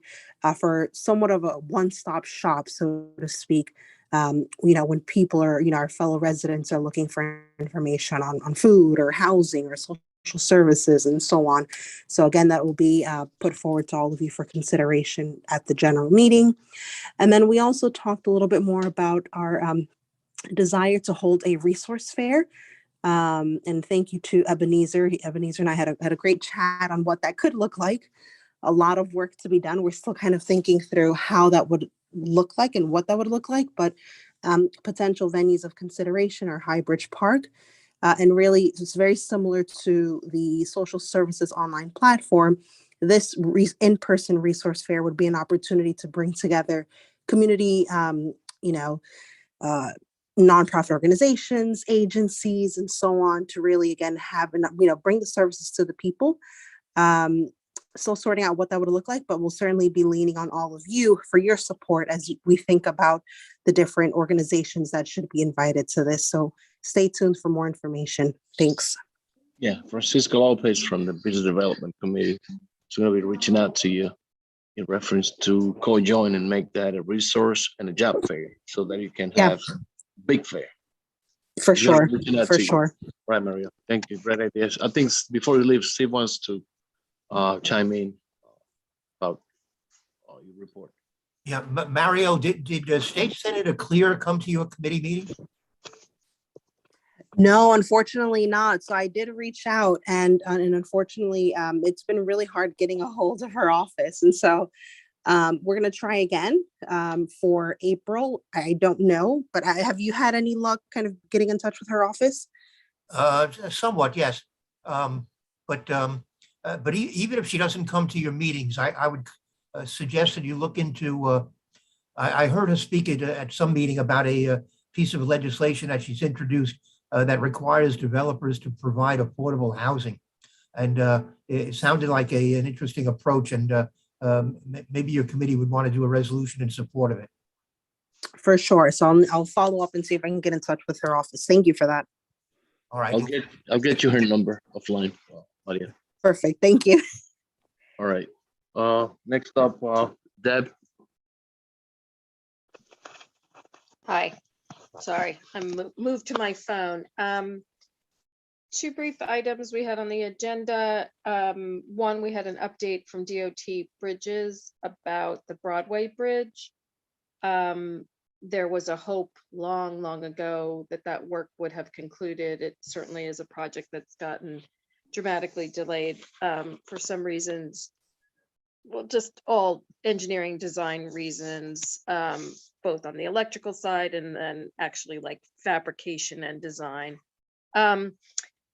for somewhat of a one-stop shop, so to speak. When people are, our fellow residents are looking for information on food or housing or social services and so on. So again, that will be put forward to all of you for consideration at the general meeting. And then we also talked a little bit more about our desire to hold a resource fair. And thank you to Ebenezer. Ebenezer and I had a great chat on what that could look like. A lot of work to be done. We're still kind of thinking through how that would look like and what that would look like, but potential venues of consideration are Highbridge Park. And really, it's very similar to the social services online platform. This in-person resource fair would be an opportunity to bring together community, nonprofit organizations, agencies, and so on to really, again, bring the services to the people. Still sorting out what that would look like, but we'll certainly be leaning on all of you for your support as we think about the different organizations that should be invited to this. So stay tuned for more information. Thanks. Yeah, Francisco Lopez from the Business Development Committee is going to be reaching out to you in reference to co-join and make that a resource and a job fair so that you can have big fair. For sure. Right, Mario. Thank you. Great ideas. I think before you leave, Steve wants to chime in about your report. Yeah, Mario, did State Senator Clear come to your committee meeting? No, unfortunately not. So I did reach out, and unfortunately, it's been really hard getting a hold of her office. And so we're going to try again for April. I don't know, but have you had any luck kind of getting in touch with her office? Somewhat, yes. But even if she doesn't come to your meetings, I would suggest that you look into, I heard her speak at some meeting about a piece of legislation that she's introduced that requires developers to provide affordable housing. And it sounded like an interesting approach, and maybe your committee would want to do a resolution in support of it. For sure. So I'll follow up and see if I can get in touch with her office. Thank you for that. All right. I'll get you her number offline, Maria. Perfect. Thank you. All right. Next up, Deb. Hi. Sorry, I'm moved to my phone. Two brief items we had on the agenda. One, we had an update from DOT Bridges about the Broadway Bridge. There was a hope long ago that work would have concluded. It certainly is a project that's gotten dramatically delayed for some reasons. Well, just all engineering design reasons, both on the electrical side and then actually like fabrication and design.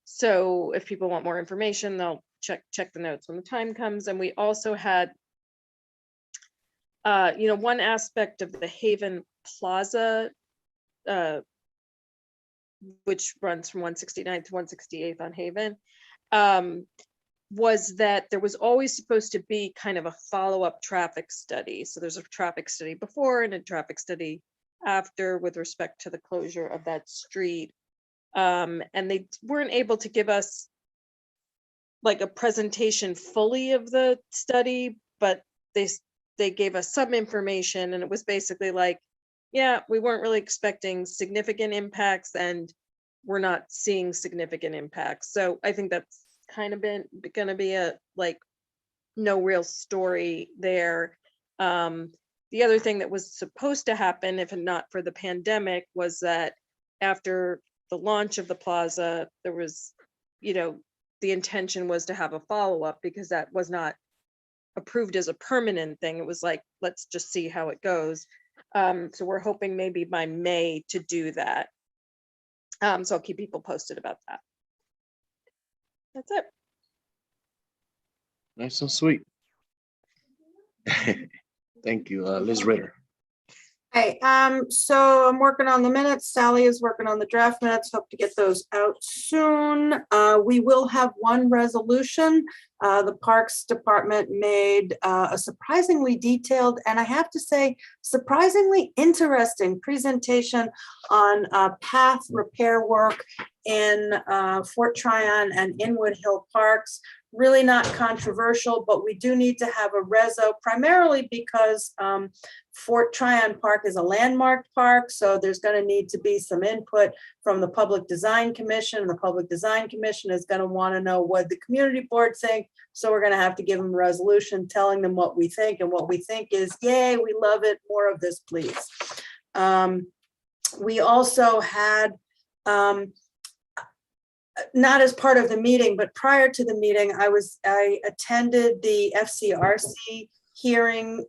So if people want more information, they'll check the notes when the time comes. And we also had, one aspect of the Haven Plaza, which runs from 169th to 168th on Haven, was that there was always supposed to be kind of a follow-up traffic study. So there's a traffic study before and a traffic study after with respect to the closure of that street. And they weren't able to give us like a presentation fully of the study, but they gave us some information, and it was basically like, yeah, we weren't really expecting significant impacts and we're not seeing significant impacts. So I think that's kind of going to be a like no real story there. The other thing that was supposed to happen, if not for the pandemic, was that after the launch of the plaza, there was, the intention was to have a follow-up because that was not approved as a permanent thing. It was like, let's just see how it goes. So we're hoping maybe by May to do that. So I'll keep people posted about that. That's it. Nice and sweet. Thank you, Liz Ritter. Hey, so I'm working on the minutes. Sally is working on the draft minutes. Hope to get those out soon. We will have one resolution. The Parks Department made a surprisingly detailed, and I have to say, surprisingly interesting presentation on path repair work in Fort Tryon and Inwood Hill Parks. Really not controversial, but we do need to have a reso, primarily because Fort Tryon Park is a landmark park, so there's going to need to be some input from the Public Design Commission. The Public Design Commission is going to want to know what the community board think, so we're going to have to give them a resolution telling them what we think, and what we think is, yay, we love it, more of this, please. We also had, not as part of the meeting, but prior to the meeting, I attended the FCRC hearing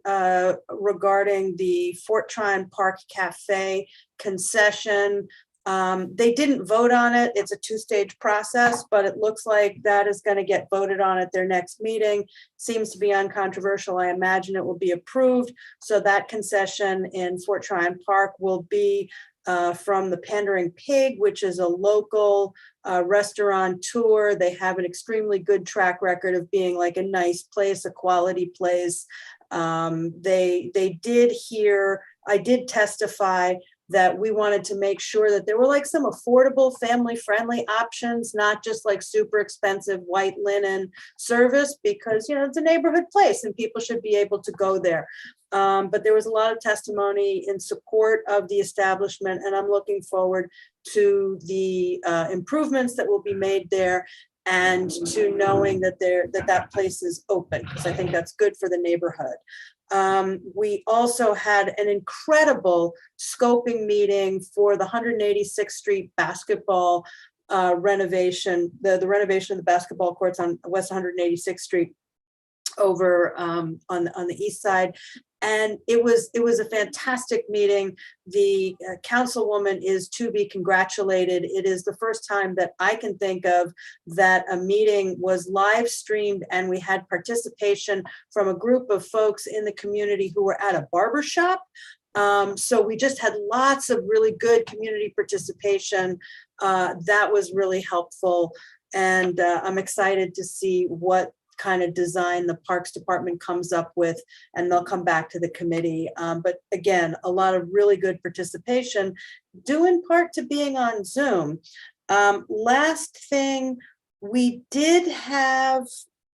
regarding the Fort Tryon Park Cafe concession. They didn't vote on it. It's a two-stage process, but it looks like that is going to get voted on at their next meeting. Seems to be uncontroversial. I imagine it will be approved. So that concession in Fort Tryon Park will be from the Pandering Pig, which is a local restaurateur. They have an extremely good track record of being like a nice place, a quality place. They did hear, I did testify that we wanted to make sure that there were like some affordable, family-friendly options, not just like super expensive white linen service, because, you know, it's a neighborhood place and people should be able to go there. But there was a lot of testimony in support of the establishment, and I'm looking forward to the improvements that will be made there, and to knowing that that place is open, because I think that's good for the neighborhood. We also had an incredible scoping meeting for the 186th Street basketball renovation, the renovation of the basketball courts on West 186th Street over on the east side. And it was a fantastic meeting. The councilwoman is to be congratulated. It is the first time that I can think of that a meeting was live streamed and we had participation from a group of folks in the community who were at a barber shop. So we just had lots of really good community participation. That was really helpful. And I'm excited to see what kind of design the Parks Department comes up with, and they'll come back to the committee. But again, a lot of really good participation, due in part to being on Zoom. Last thing, we did have,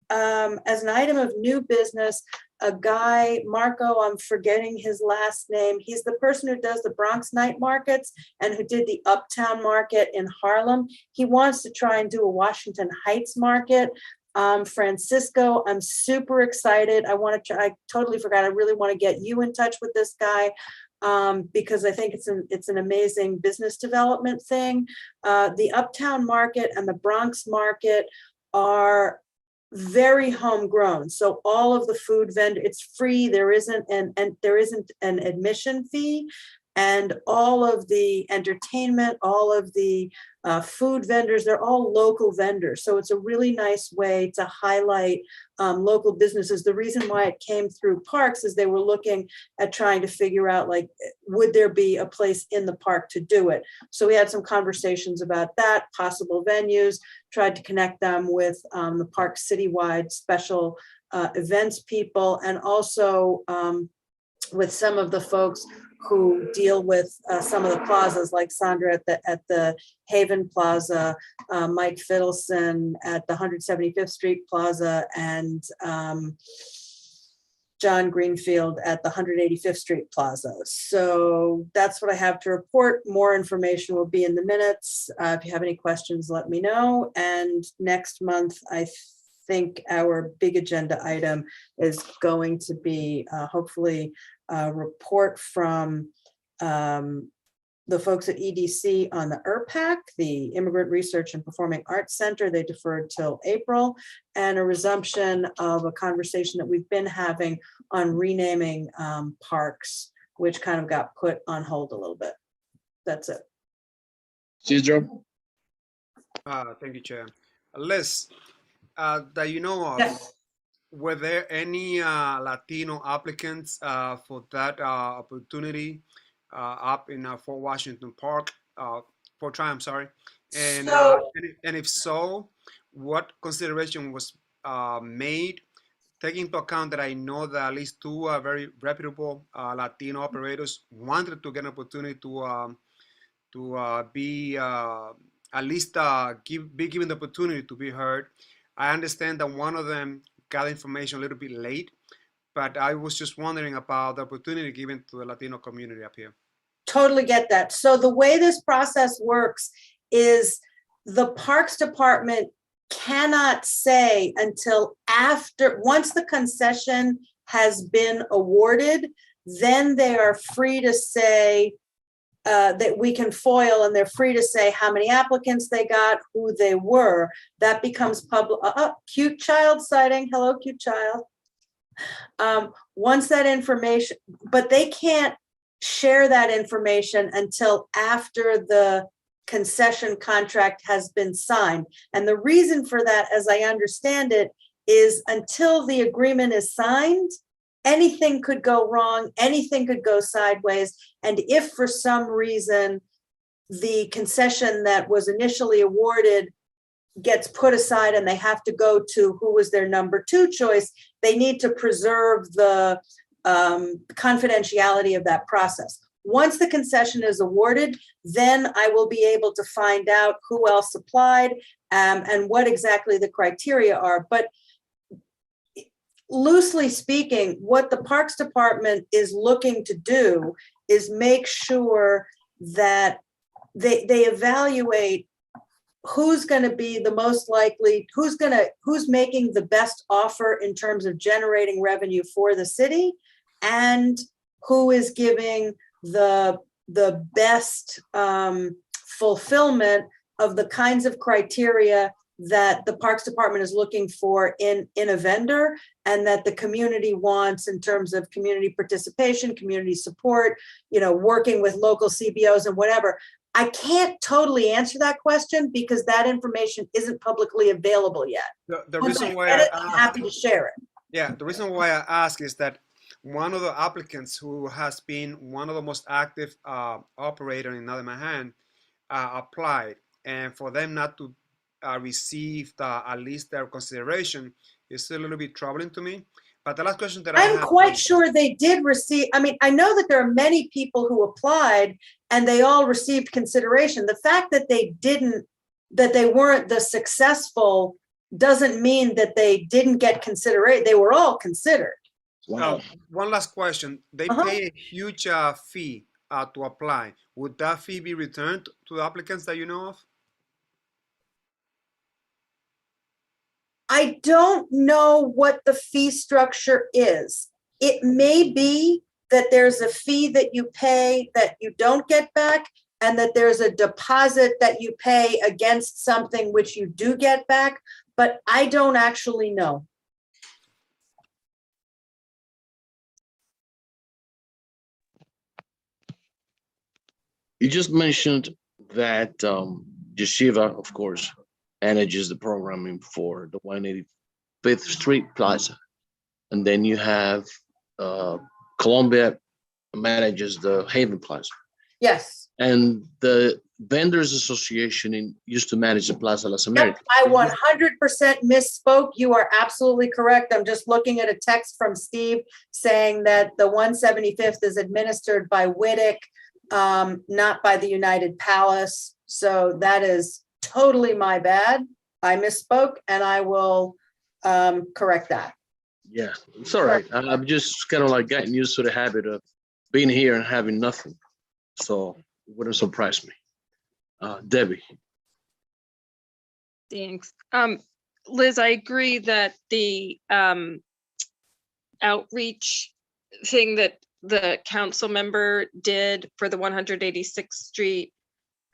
as an item of new business, a guy, Marco, I'm forgetting his last name. He's the person who does the Bronx night markets and who did the Uptown market in Harlem. He wants to try and do a Washington Heights market. Francisco, I'm super excited. I totally forgot. I really want to get you in touch with this guy because I think it's an amazing business development thing. The Uptown market and the Bronx market are very homegrown. So all of the food vendor, it's free. There isn't an admission fee. And all of the entertainment, all of the food vendors, they're all local vendors. So it's a really nice way to highlight local businesses. The reason why it came through Parks is they were looking at trying to figure out, like, would there be a place in the park to do it? So we had some conversations about that, possible venues, tried to connect them with the park citywide special events people, and also with some of the folks who deal with some of the plazas, like Sandra at the Haven Plaza, Mike Fiddleson at the 175th Street Plaza, and John Greenfield at the 185th Street Plaza. So that's what I have to report. More information will be in the minutes. If you have any questions, let me know. And next month, I think our big agenda item is going to be hopefully a report from the folks at EDC on the IRPAC, the Immigrant Research and Performing Arts Center. They deferred till April, and a resumption of a conversation that we've been having on renaming parks, which kind of got put on hold a little bit. That's it. Cesar? Thank you, Chair. Liz, that you know of, Yes. were there any Latino applicants for that opportunity up in Fort Washington Park, Fort Tryon, I'm sorry. And, and if so, what consideration was made, taking into account that I know that at least two very reputable Latino operators wanted to get an opportunity to be at least be given the opportunity to be heard. I understand that one of them got information a little bit late, but I was just wondering about the opportunity given to the Latino community up here. Totally get that. So the way this process works is the Parks Department cannot say until after, once the concession has been awarded, then they are free to say, that we can foil, and they're free to say how many applicants they got, who they were. That becomes public. Cute child sighting. Hello, cute child. Once that information, but they can't share that information until after the concession contract has been signed. And the reason for that, as I understand it, is until the agreement is signed, anything could go wrong, anything could go sideways. And if for some reason the concession that was initially awarded gets put aside and they have to go to who was their number 2 choice, they need to preserve the confidentiality of that process. Once the concession is awarded, then I will be able to find out who else applied and what exactly the criteria are. But loosely speaking, what the Parks Department is looking to do is make sure that they evaluate who's going to be the most likely, who's making the best offer in terms of generating revenue for the city, and who is giving the best fulfillment of the kinds of criteria that the Parks Department is looking for in a vendor, and that the community wants in terms of community participation, community support, working with local CBOs and whatever. I can't totally answer that question because that information isn't publicly available yet. The reason why I'm happy to share it. Yeah, the reason why I ask is that one of the applicants who has been one of the most active operator in Northern Manhattan applied, and for them not to receive at least their consideration is a little bit troubling to me. But the last question that I'm quite sure they did receive. I mean, I know that there are many people who applied and they all received consideration. The fact that they weren't the successful doesn't mean that they didn't get consideration. They were all considered. Wow. One last question. They pay a huge fee to apply. Would that fee be returned to the applicants that you know of? I don't know what the fee structure is. It may be that there's a fee that you pay that you don't get back, and that there's a deposit that you pay against something which you do get back, but I don't actually know. You just mentioned that Yeshiva, of course, manages the programming for the 185th Street Plaza. And then you have Columbia manages the Haven Plaza. Yes. And the Vendors Association used to manage the Plaza Las Americas. Yep, I 100% misspoke. You are absolutely correct. I'm just looking at a text from Steve saying that the 175th is administered by Whittick, not by the United Palace. So that is totally my bad. I misspoke, and I will correct that. Yeah, it's all right. I'm just kind of like getting used to the habit of being here and having nothing. So it wouldn't surprise me. Debbie. Thanks. Liz, I agree that the outreach thing that the council member did for the 186th Street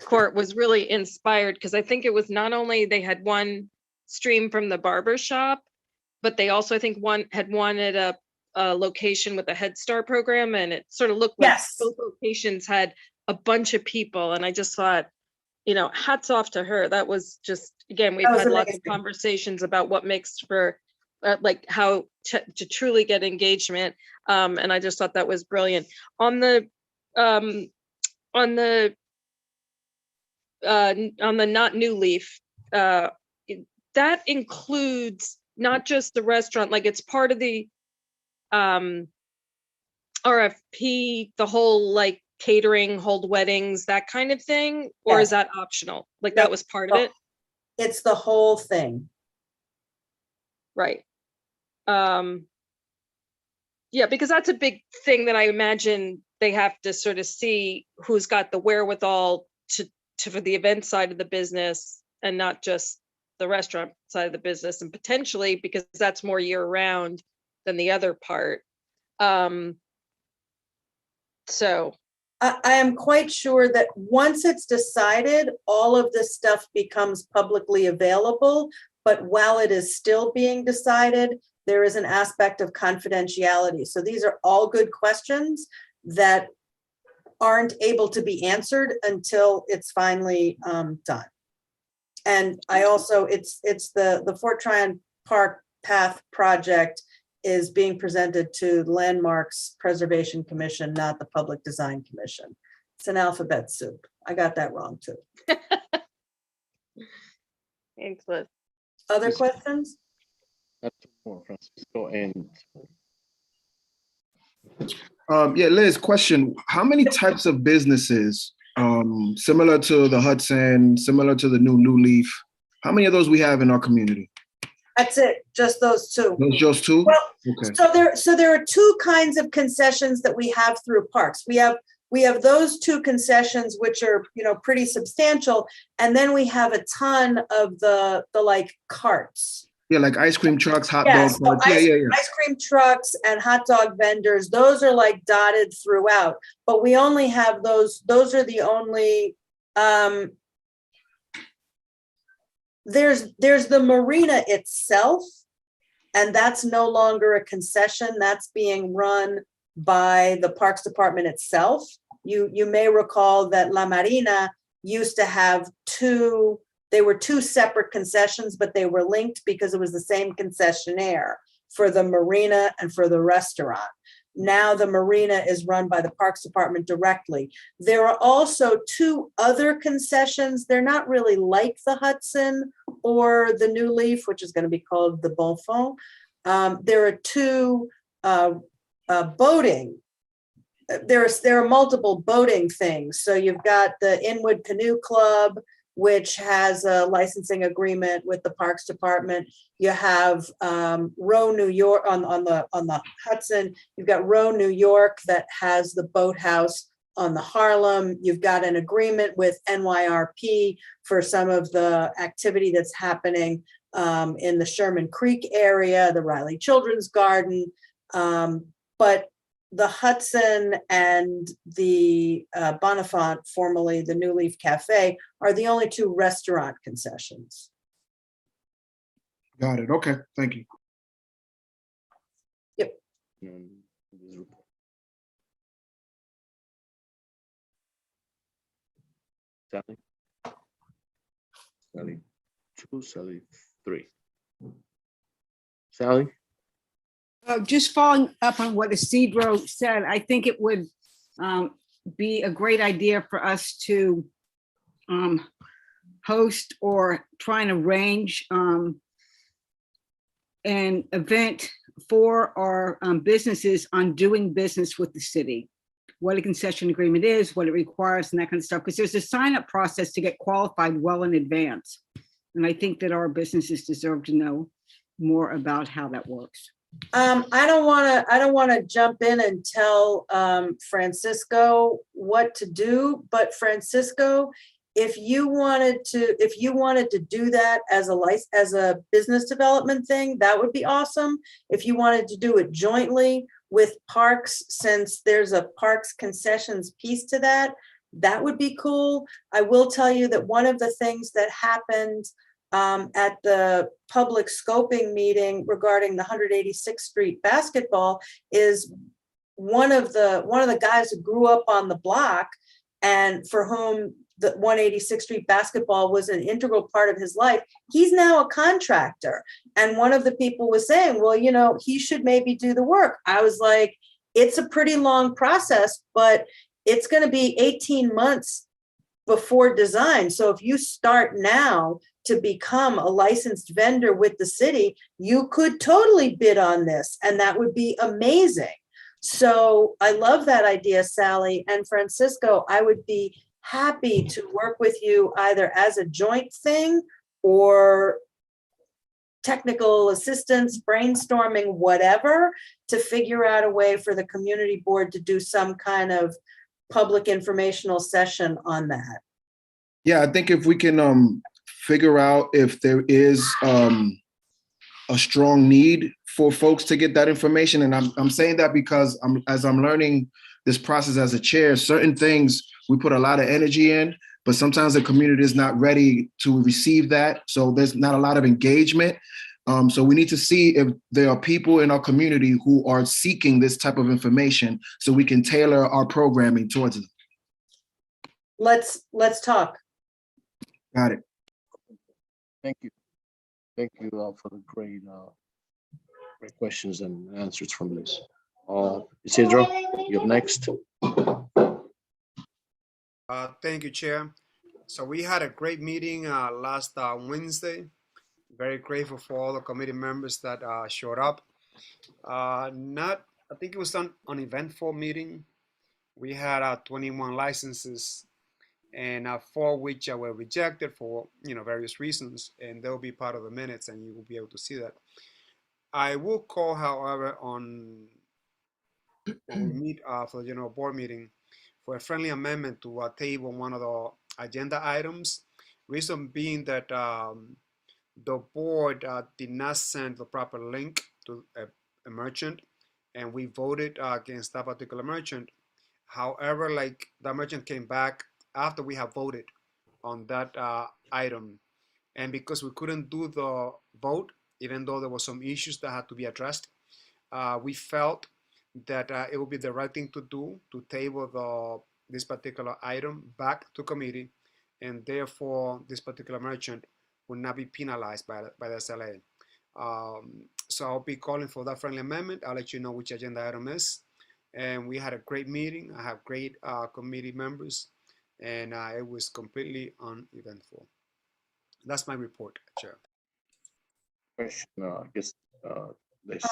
Court was really inspired, because I think it was not only they had one stream from the barber shop, but they also, I think, wanted a location with a Head Start program, and it sort of looked like both locations had a bunch of people. And I just thought, hats off to her. That was just, again, we've had lots of conversations about what makes for like how to truly get engagement. And I just thought that was brilliant. On the not New Leaf, that includes not just the restaurant, like it's part of the RFP, the whole like catering, hold weddings, that kind of thing, or is that optional? Like that was part of it? It's the whole thing. Right. Yeah, because that's a big thing that I imagine they have to sort of see who's got the wherewithal to for the event side of the business and not just the restaurant side of the business, and potentially because that's more year round than the other part. So I am quite sure that once it's decided, all of this stuff becomes publicly available. But while it is still being decided, there is an aspect of confidentiality. So these are all good questions that aren't able to be answered until it's finally done. And I also, it's the Fort Tryon Park Path project is being presented to Landmarks Preservation Commission, not the Public Design Commission. It's an alphabet soup. I got that wrong too. Excellent. Other questions? That's more Francisco and Yeah, Liz, question. How many types of businesses, similar to the Hudson, similar to the New Leaf, how many of those we have in our community? That's it, just those two. Those just two? Well, Okay. so there are two kinds of concessions that we have through parks. We have those two concessions, which are, you know, pretty substantial. And then we have a ton of the like carts. Yeah, like ice cream trucks, hot Yes, dog carts. so Yeah. ice cream trucks and hot dog vendors, those are like dotted throughout, but we only have those are the only, there's the marina itself, and that's no longer a concession. That's being run by the Parks Department itself. You may recall that La Marina used to have two separate concessions, but they were linked because it was the same concessionaire for the marina and for the restaurant. Now the marina is run by the Parks Department directly. There are also two other concessions. They're not really like the Hudson or the New Leaf, which is going to be called the Bonfond. There are two boating. There are multiple boating things. So you've got the Inwood Canoe Club, which has a licensing agreement with the Parks Department. You have Row New York on the Hudson. You've got Row New York that has the boathouse on the Harlem. You've got an agreement with NYRP for some of the activity that's happening in the Sherman Creek area, the Riley Children's Garden. But the Hudson and the Bonifant, formerly the New Leaf Cafe, are the only two restaurant concessions. Got it. Okay. Thank you. Yep. Sally. Sally 2, Sally 3. Sally? Just following up on what Isidro said, I think it would be a great idea for us to host or try and arrange an event for our businesses on doing business with the city, what a concession agreement is, what it requires, and that kind of stuff, because there's a sign-up process to get qualified well in advance. And I think that our businesses deserve to know more about how that works. I don't want to jump in and tell Francisco what to do, but Francisco, if you wanted to do that as a business development thing, that would be awesome. If you wanted to do it jointly with parks, since there's a parks concessions piece to that, that would be cool. I will tell you that one of the things that happened at the public scoping meeting regarding the 186th Street basketball is one of the guys who grew up on the block and for whom the 186th Street basketball was an integral part of his life. He's now a contractor. And one of the people was saying, well, you know, he should maybe do the work. I was like, it's a pretty long process, but it's going to be 18 months before design. So if you start now to become a licensed vendor with the city, you could totally bid on this, and that would be amazing. So I love that idea, Sally. And Francisco, I would be happy to work with you either as a joint thing or technical assistance, brainstorming, whatever, to figure out a way for the community board to do some kind of public informational session on that. Yeah, I think if we can figure out if there is a strong need for folks to get that information. And I'm saying that because as I'm learning this process as a chair, certain things we put a lot of energy in, but sometimes the community is not ready to receive that. So there's not a lot of engagement. So we need to see if there are people in our community who are seeking this type of information so we can tailor our programming towards them. Let's talk. Got it. Thank you. Thank you for the great questions and answers from this. Isidro, you're next. Thank you, Chair. So we had a great meeting last Wednesday. Very grateful for all the committee members that showed up. I think it was an uneventful meeting. We had 21 licenses, and 4 which were rejected for various reasons, and they'll be part of the minutes, and you will be able to see that. I will call, however, on when we meet for the general board meeting for a friendly amendment to table one of the agenda items. Reason being that the board did not send the proper link to a merchant, and we voted against that particular merchant. However, like that merchant came back after we have voted on that item, and because we couldn't do the vote, even though there were some issues that had to be addressed, we felt that it would be the right thing to do to table this particular item back to committee, and therefore this particular merchant will not be penalized by the SLA. So I'll be calling for that friendly amendment. I'll let you know which agenda item is. And we had a great meeting. I have great committee members, and it was completely uneventful. That's my report, Chair. Question, I guess this.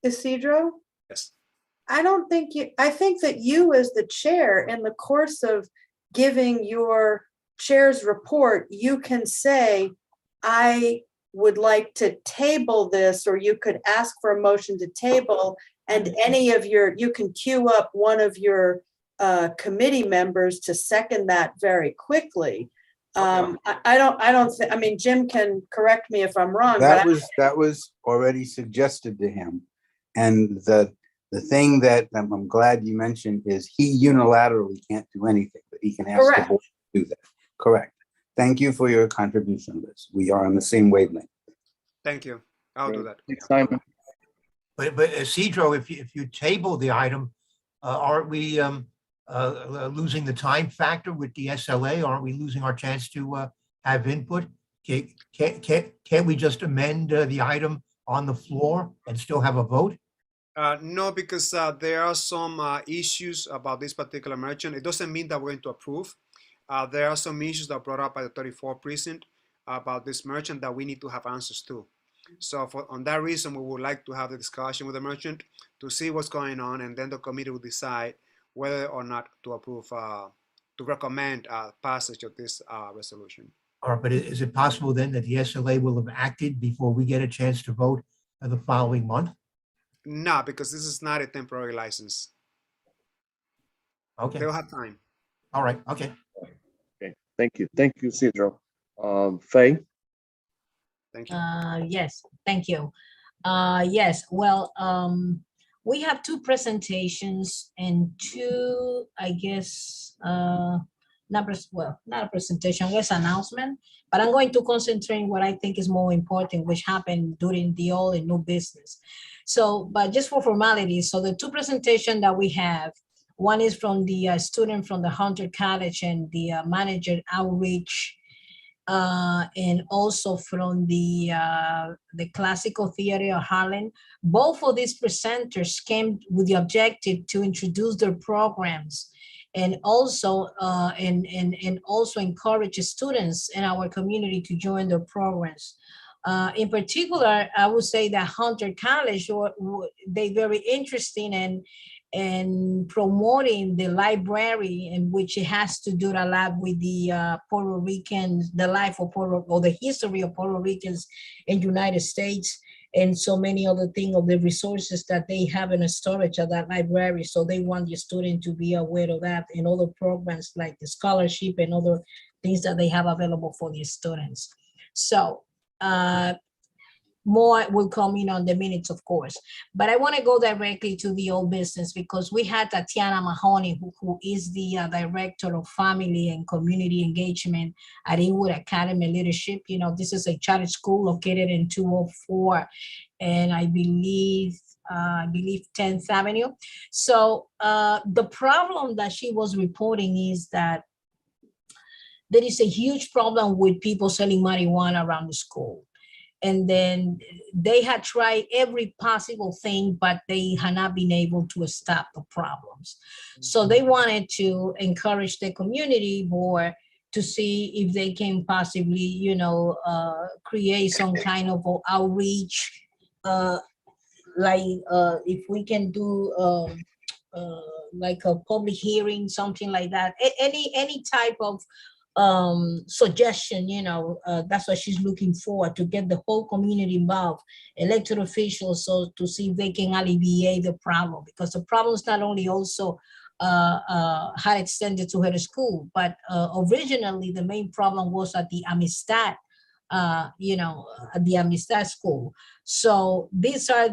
Isidro? Yes. I think that you as the chair, in the course of giving your chair's report, you can say, I would like to table this, or you could ask for a motion to table, and you can queue up one of your committee members to second that very quickly. I mean, Jim can correct me if I'm wrong. That was already suggested to him. And the thing that I'm glad you mentioned is he unilaterally can't do anything, but he can ask the board to do that. Correct. Thank you for your contribution, Liz. We are on the same wavelength. Thank you. I'll do that. Simon. But Isidro, if you table the item, aren't we losing the time factor with the SLA? Aren't we losing our chance to have input? Can't we just amend the item on the floor and still have a vote? No, because there are some issues about this particular merchant. It doesn't mean that we're going to approve. There are some issues that are brought up by the 34th precinct about this merchant that we need to have answers to. So on that reason, we would like to have the discussion with the merchant to see what's going on, and then the committee will decide whether or not to approve, to recommend passage of this resolution. All right, but is it possible then that the SLA will have acted before we get a chance to vote the following month? No, because this is not a temporary license. Okay. They'll have time. All right. Okay. Okay. Thank you. Thank you, Isidro. Faye? Thank you. Yes, thank you. Yes, well, we have 2 presentations and 2, I guess, not a presentation, I guess announcement, but I'm going to concentrate on what I think is more important, which happened during the old and new business. So, but just for formality, so the 2 presentations that we have, one is from the student from the Hunter College and the manager outreach, and also from the Classical Theater of Harlem. Both of these presenters came with the objective to introduce their programs and also also encourage students in our community to join their programs. In particular, I would say that Hunter College, they very interesting and promoting the library, in which it has to do a lot with the Puerto Ricans, the life of or the history of Puerto Ricans in United States, and so many other things of the resources that they have in a storage of that library. So they want the student to be aware of that and other programs like the scholarship and other things that they have available for the students. So more will come in on the minutes, of course. But I want to go directly to the old business because we had Tatiana Mahoney, who is the Director of Family and Community Engagement at Inwood Academy Leadership. You know, this is a charter school located in 204, and I believe 10th Avenue. So the problem that she was reporting is that there is a huge problem with people selling marijuana around the school. And then they had tried every possible thing, but they had not been able to stop the problems. So they wanted to encourage the community more to see if they can possibly, you know, create some kind of outreach, if we can do like a public hearing, something like that. Any type of suggestion, you know, that's what she's looking for, to get the whole community involved, elected officials, so to see if they can alleviate the problem, because the problem is not only also had extended to her school, but originally the main problem was at the Amistad, you know, at the Amistad school. So these are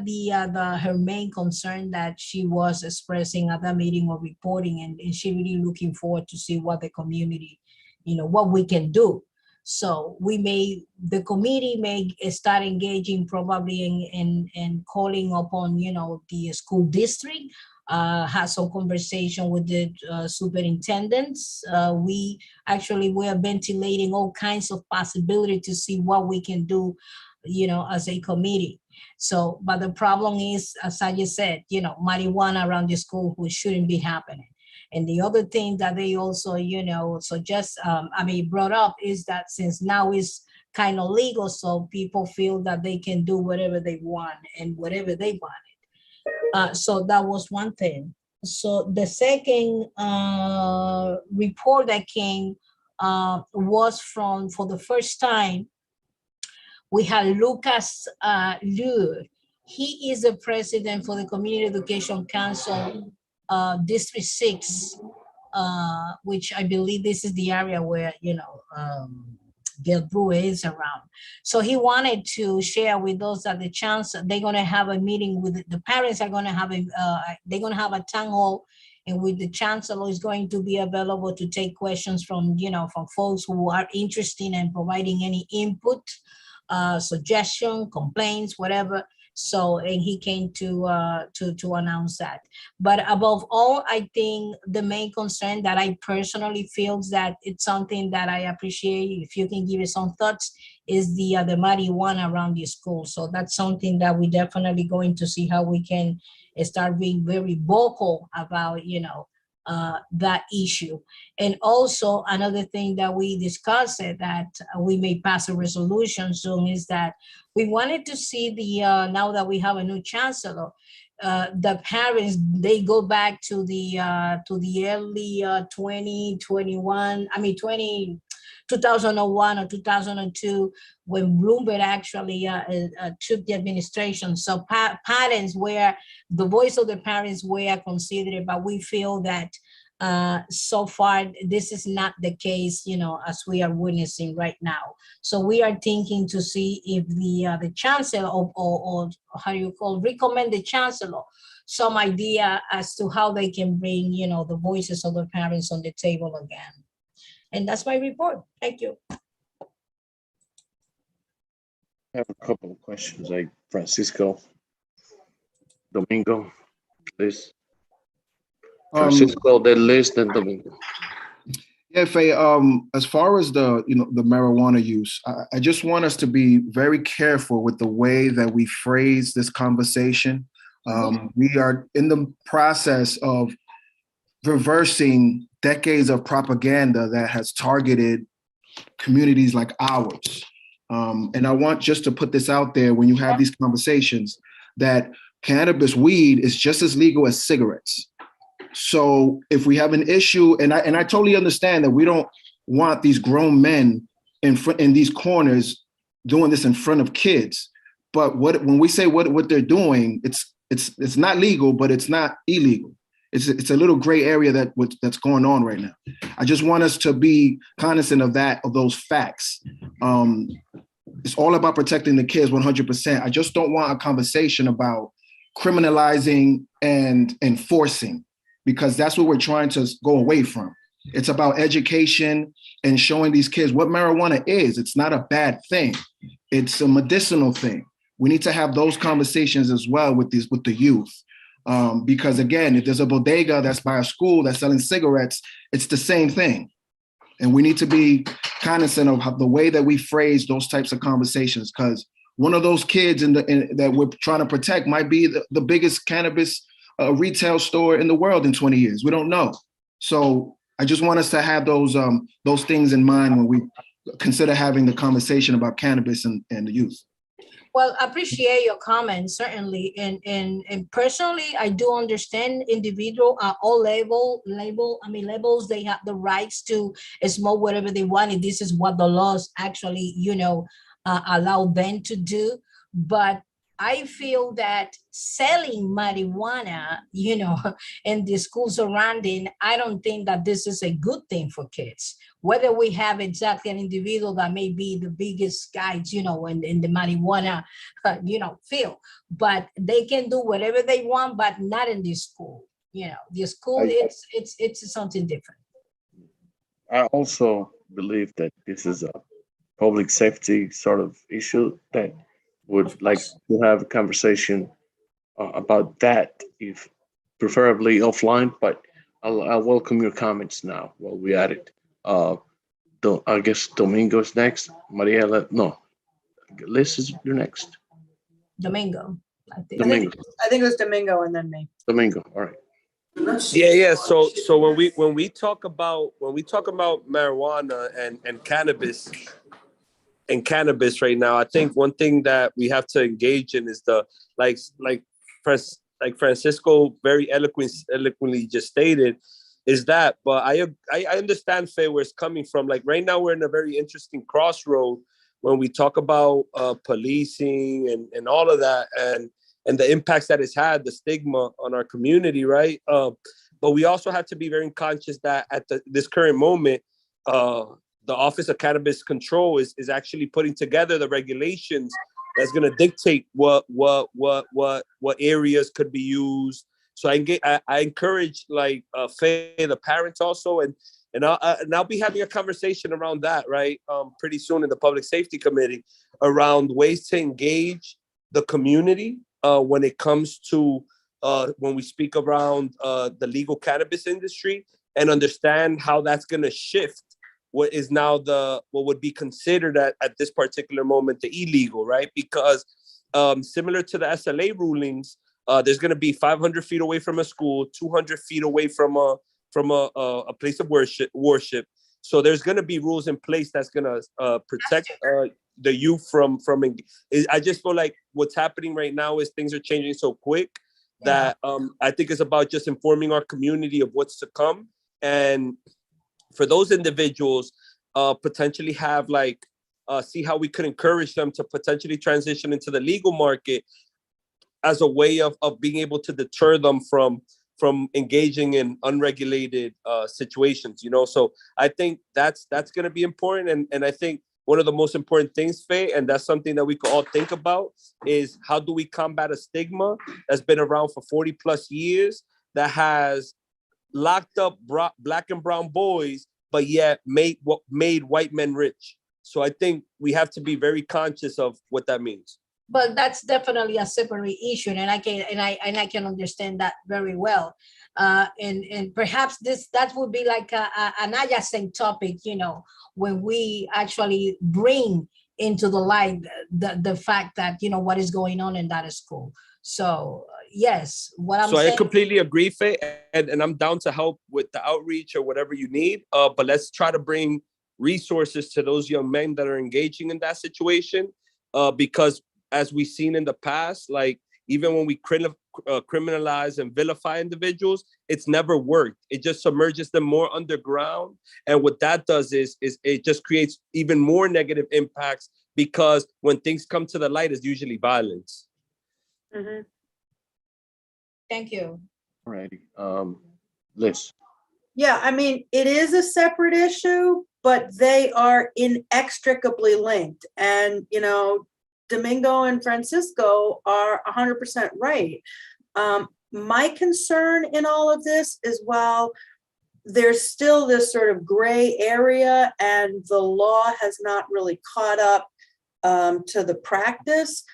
her main concern that she was expressing at that meeting or reporting, and she really looking forward to see what the community, you know, what we can do. So the committee may start engaging probably in calling upon, you know, the school district, have some conversation with the superintendents. We are ventilating all kinds of possibility to see what we can do, you know, as a committee. So, but the problem is, as I just said, you know, marijuana around the school, which shouldn't be happening. And the other thing that they also, you know, brought up is that since now it's kind of legal, so people feel that they can do whatever they want and whatever they wanted. So that was one thing. So the second report that came was for the first time, we had Lucas Lure. He is the president for the Community Education Council District 6, which I believe this is the area where, you know, Gail Brewer is around. So he wanted to share with us that the chance they're going to have a meeting with the parents are going to have they're going to have a town hall, and with the chancellor is going to be available to take questions from, you know, from folks who are interested in providing any input, suggestion, complaints, whatever. So, and he came to announce that. But above all, I think the main concern that I personally feel is that it's something that I appreciate, if you can give it some thoughts, is the marijuana around the school. So that's something that we definitely going to see how we can start being very vocal about, you know, that issue. And also another thing that we discussed that we may pass a resolution soon is that we wanted to see now that we have a new chancellor, the parents, they go back to the early 2001 or 2002, when Bloomberg actually took the administration. So parents were, the voice of the parents were considered, but we feel that so far this is not the case, you know, as we are witnessing right now. So we are thinking to see if the chancellor or how do you call, recommend the chancellor some idea as to how they can bring, you know, the voices of the parents on the table again. And that's my report. Thank you. I have a couple of questions, like Francisco, Domingo, please. Francisco, then Liz, then Domingo. Yeah, Faye, as far as the marijuana use, I just want us to be very careful with the way that we phrase this conversation. We are in the process of reversing decades of propaganda that has targeted communities like ours. And I want just to put this out there when you have these conversations, that cannabis, weed, is just as legal as cigarettes. So if we have an issue, and I totally understand that we don't want these grown men in these corners doing this in front of kids, but when we say what they're doing, it's not legal, but it's not illegal. It's a little gray area that's going on right now. I just want us to be cognizant of those facts. It's all about protecting the kids 100%. I just don't want a conversation about criminalizing and enforcing, because that's what we're trying to go away from. It's about education and showing these kids what marijuana is. It's not a bad thing. It's a medicinal thing. We need to have those conversations as well with the youth. Because again, if there's a bodega that's by a school that's selling cigarettes, it's the same thing. And we need to be cognizant of the way that we phrase those types of conversations, because one of those kids that we're trying to protect might be the biggest cannabis retail store in the world in 20 years. We don't know. So I just want us to have those things in mind when we consider having the conversation about cannabis and the youth. Well, I appreciate your comments, certainly. And personally, I do understand individual at all levels, they have the rights to smoke whatever they want. And this is what the laws actually, allow them to do. But I feel that selling marijuana, in the school surrounding, I don't think that this is a good thing for kids. Whether we have exactly an individual that may be the biggest guys, in the marijuana, field, but they can do whatever they want, but not in the school. The school, it's something different. I also believe that this is a public safety sort of issue that would like to have a conversation about that, if preferably offline, but I'll welcome your comments now while we at it. I guess Domingo's next. Mariela, no, Liz, you're next. Domingo. Domingo. I think it was Domingo and then me. Domingo, all right. Yeah. So when we talk about marijuana and cannabis right now, I think one thing that we have to engage in is the like Francisco very eloquently just stated, is that. But I understand, Faye, where it's coming from. Like right now, we're in a very interesting crossroad when we talk about policing and all of that, and the impacts that it's had, the stigma on our community, right? But we also have to be very conscious that at this current moment, the Office of Cannabis Control is actually putting together the regulations that's going to dictate what areas could be used. So I encourage Faye, the parents also, and I'll be having a conversation around that, right? Pretty soon in the Public Safety Committee around ways to engage the community when it comes to when we speak around the legal cannabis industry, and understand how that's going to shift what is now what would be considered at this particular moment the illegal, right? Because similar to the SLA rulings, there's going to be 500 feet away from a school, 200 feet away from a place of worship. So there's going to be rules in place that's going to protect the youth from. I just feel like what's happening right now is things are changing so quick that I think it's about just informing our community of what's to come, and for those individuals, potentially have see how we could encourage them to potentially transition into the legal market as a way of being able to deter them from engaging in unregulated situations, So I think that's going to be important. And I think one of the most important things, Faye, and that's something that we could all think about, is how do we combat a stigma that's been around for 40 plus years that has locked up black and brown boys, but yet made white men rich. So I think we have to be very conscious of what that means. But that's definitely a separate issue, and I can understand that very well. And perhaps that would be like an adjacent topic, when we actually bring into the light the fact that what is going on in that school. So yes, I completely agree, Faye, and I'm down to help with the outreach or whatever you need. But let's try to bring resources to those young men that are engaging in that situation, because as we've seen in the past, like even when we criminalize and vilify individuals, it's never worked. It just submerges them more underground, and what that does is it just creates even more negative impacts, because when things come to the light, it's usually violence. Mm-hmm. Thank you. All righty. Liz. Yeah, I mean, it is a separate issue, but they are inextricably linked. And, you know, Domingo and Francisco are 100% right. My concern in all of this is, while there's still this sort of gray area and the law has not really caught up to the practice,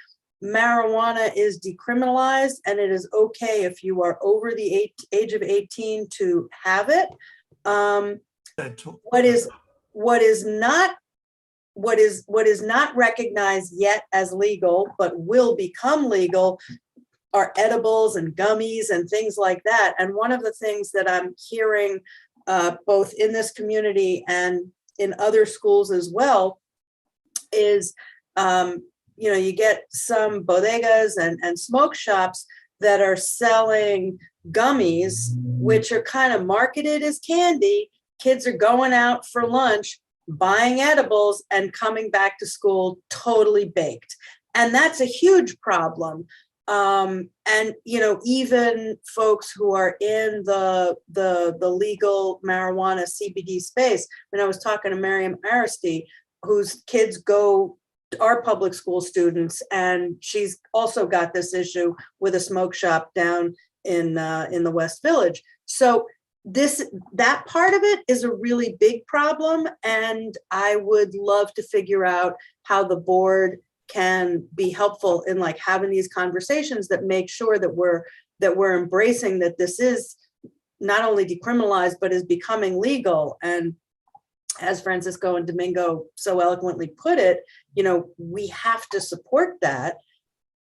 marijuana is decriminalized, and it is okay if you are over the age of 18 to have it. What is not recognized yet as legal, but will become legal, are edibles and gummies and things like that. And one of the things that I'm hearing both in this community and in other schools as well is, you know, you get some bodegas and smoke shops that are selling gummies, which are kind of marketed as candy. Kids are going out for lunch, buying edibles, and coming back to school totally baked. And that's a huge problem. And, you know, even folks who are in the legal marijuana CBD space, when I was talking to Miriam Aristi, whose kids are public school students, and she's also got this issue with a smoke shop down in the West Village. So that part of it is a really big problem. And I would love to figure out how the board can be helpful in like having these conversations that make sure that we're embracing that this is not only decriminalized, but is becoming legal. And as Francisco and Domingo so eloquently put it, you know, we have to support that.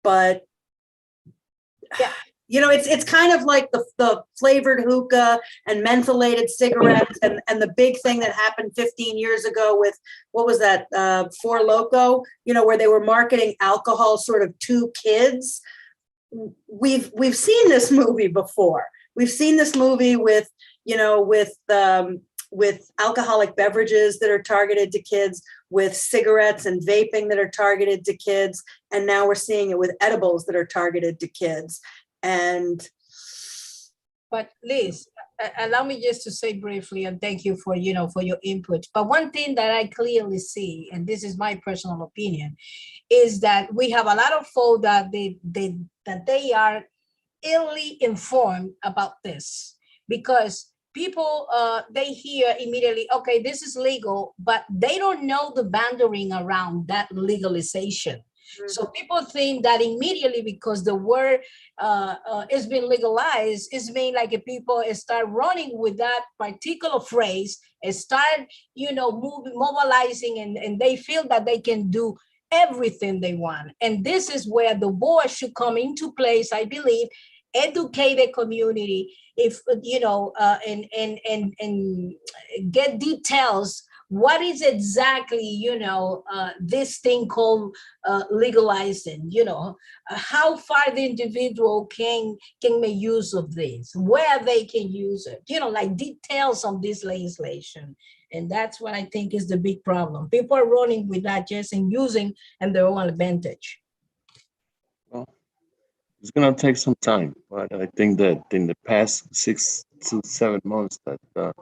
But yeah, you know, it's kind of like the flavored hookah and mentholated cigarettes and the big thing that happened 15 years ago with, what was that, Four Loko, you know, where they were marketing alcohol sort of to kids. We've seen this movie before. We've seen this movie with, you know, with alcoholic beverages that are targeted to kids, with cigarettes and vaping that are targeted to kids. And now we're seeing it with edibles that are targeted to kids. But Liz, allow me just to say briefly, and thank you for, you know, for your input. But one thing that I clearly see, and this is my personal opinion, is that we have a lot of folks that they are illy informed about this, because people, they hear immediately, okay, this is legal, but they don't know the boundary around that legalization. So people think that immediately because the word is being legalized, it's mean like if people start running with that particular phrase and start, you know, mobilizing, and they feel that they can do everything they want. And this is where the board should come into place, I believe, educate the community, if you know, and get details. What is exactly, you know, this thing called legalizing, you know, how far the individual can make use of this, where they can use it, you know, like details of this legislation. And that's what I think is the big problem. People are running with that just and using and their own advantage. Well, it's going to take some time, but I think that in the past 6 to 7 months that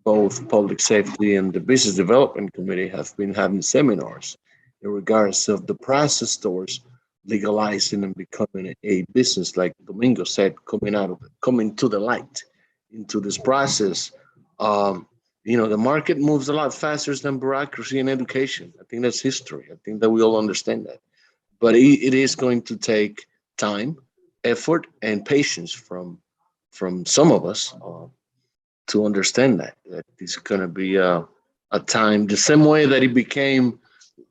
both Public Safety and the Business Development Committee have been having seminars in regards of the process stores legalizing and becoming a business, like Domingo said, coming to the light into this process. You know, the market moves a lot faster than bureaucracy and education. I think that's history. I think that we all understand that. But it is going to take time, effort, and patience from some of us to understand that it's going to be a time, the same way that it became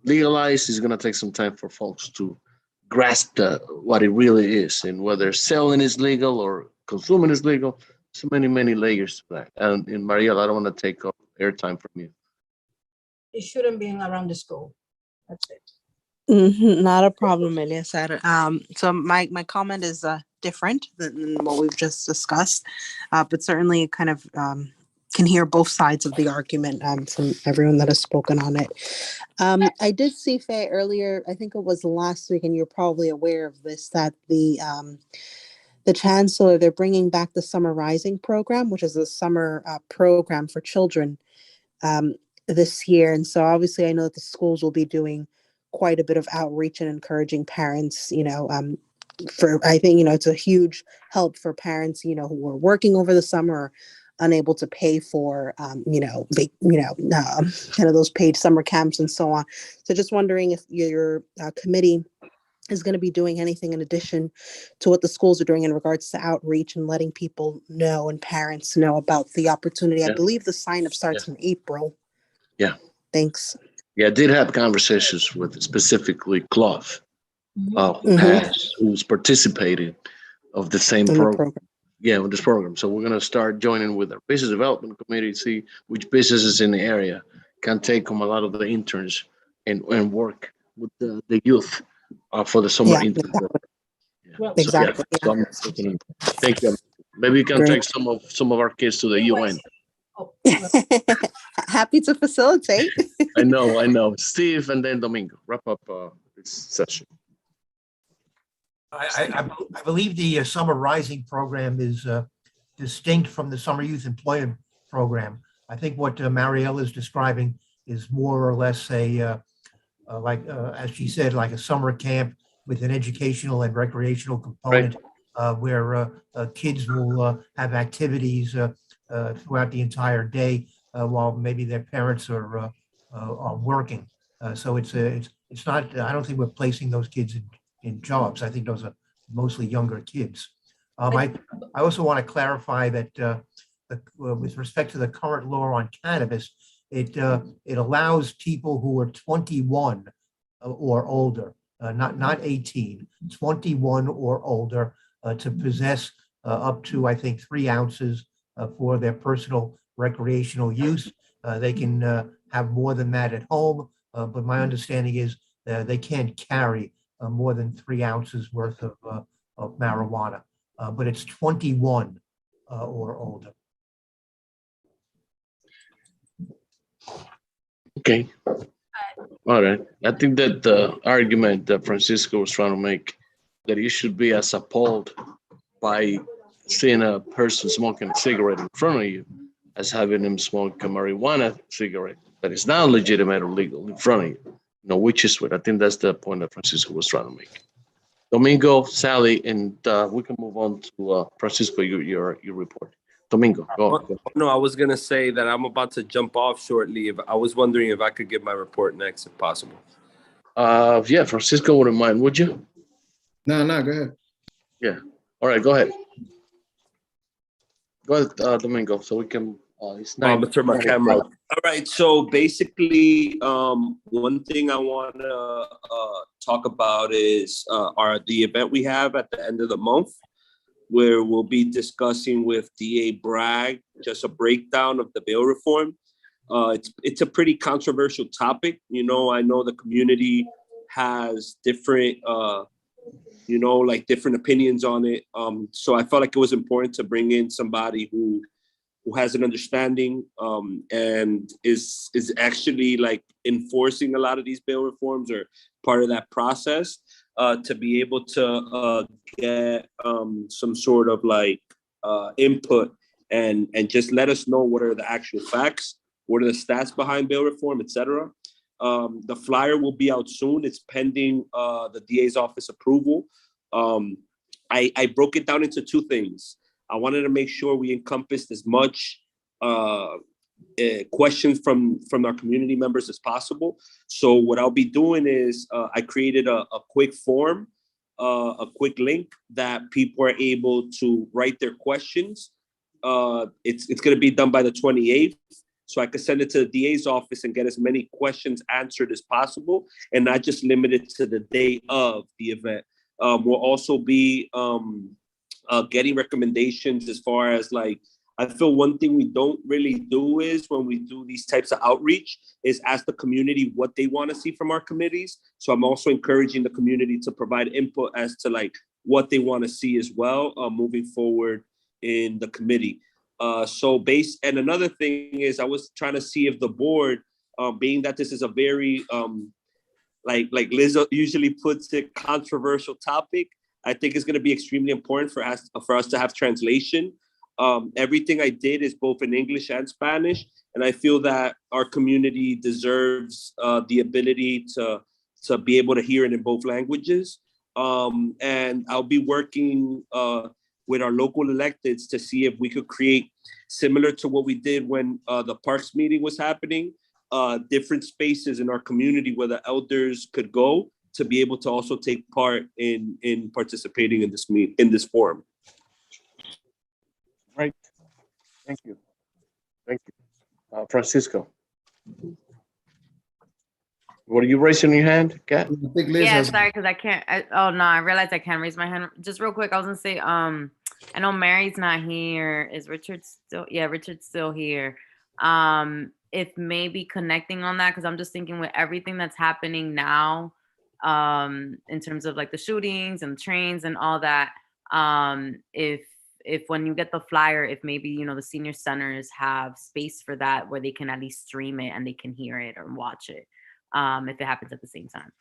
legalized, is going to take some time for folks to grasp what it really is, and whether selling is legal or consuming is legal. So many layers to that. And Mariel, I don't want to take up airtime from you. It shouldn't be around the school. That's it. Not a problem, Eliasar. So my comment is different than what we've just discussed, but certainly kind of can hear both sides of the argument from everyone that has spoken on it. I did see, Faye, earlier, I think it was last week, and you're probably aware of this, that the Chancellor, they're bringing back the Summer Rising program, which is a summer program for children. this year. And so obviously I know that the schools will be doing quite a bit of outreach and encouraging parents, I think, it's a huge help for parents, who are working over the summer, or unable to pay for, kind of those paid summer camps and so on. So just wondering if your committee is going to be doing anything in addition to what the schools are doing in regards to outreach and letting people know and parents know about the opportunity. I Yeah. believe the sign up starts in April. Yeah. Thanks. Yeah, I did have conversations with specifically Clough, who's participated of the same In the program. program. Yeah, with this program. So we're going to start joining with our business development committee, see which businesses in the area can take on a lot of the interns and work with the youth for the summer intern program. Well, Exactly. So I'm looking- thank you. Maybe you can Great. take some of our kids to the UN. Happy to facilitate. I know. Steve and then Domingo, wrap up this session. I believe the Summer Rising program is distinct from the Summer Youth Employment Program. I think what Marielle is describing is more or less as she said, like a summer camp with an educational and recreational component, where kids will have activities throughout the entire day while maybe their parents are working. So it's not. I don't think we're placing those kids in jobs. I think those are mostly younger kids. I also want to clarify that with respect to the current law on cannabis, it allows people who are 21 or older, not 18, 21 or older, to possess up to, I think, 3 ounces for their personal recreational use. They can have more than that at home, but my understanding is they can't carry more than 3 ounces worth of marijuana, but it's 21 or older. Okay. All right. I think that the argument that Francisco was trying to make, that you should be as appalled by seeing a person smoking a cigarette in front of you as having him smoke a marijuana cigarette that is not legitimate or legal in front of you. Which is what I think that's the point that Francisco was trying to make. Domingo, Sally, and we can move on to Francisco, your report. Domingo, go. No, I was gonna say that I'm about to jump off shortly. I was wondering if I could give my report next, if possible. Yeah, Francisco wouldn't mind, would you? No, go ahead. Yeah. All right, go ahead. Go ahead, Domingo, so we can. It's I'm gonna turn my camera on. All right. So basically, one thing I want to talk about is the event we have at the end of the month, where we'll be discussing with DA Bragg just a breakdown of the bail reform. It's a pretty controversial topic. I know the community has different, different opinions on it. So I felt like it was important to bring in somebody who has an understanding and is actually enforcing a lot of these bail reforms or part of that process to be able to get some sort of input and just let us know what are the actual facts, what are the stats behind bail reform, etc. The flyer will be out soon. It's pending the DA's office approval. I broke it down into 2 things. I wanted to make sure we encompassed as much questions from our community members as possible. So what I'll be doing is I created a quick form, a quick link that people are able to write their questions. It's going to be done by the 28th. So I could send it to the DA's office and get as many questions answered as possible and not just limited to the day of the event. We'll also be getting recommendations as far as I feel one thing we don't really do is when we do these types of outreach is ask the community what they want to see from our committees. So I'm also encouraging the community to provide input as to what they want to see as well moving forward in the committee. And another thing is I was trying to see if the board, being that this is a very, like Liz usually puts it, controversial topic, I think it's going to be extremely important for us to have translation Everything I did is both in English and Spanish, and I feel that our community deserves the ability to be able to hear it in both languages. And I'll be working with our local electeds to see if we could create, similar to what we did when the parks meeting was happening, different spaces in our community where the elders could go to be able to also take part in participating in this forum. Right. Thank you. Thank you. Francisco. Were you raising your hand, Kat? Yeah, sorry, because I can't. Oh no, I realized I can't raise my hand. Just real quick, I was gonna say, I know Mary's not here. Is Richard still? Yeah, Richard's still here. If maybe connecting on that, because I'm just thinking with everything that's happening now, in terms of like the shootings and trains and all that, if when you get the flyer, if maybe, you know, the senior centers have space for that where they can at least stream it and they can hear it or watch it, if it happens at the same time.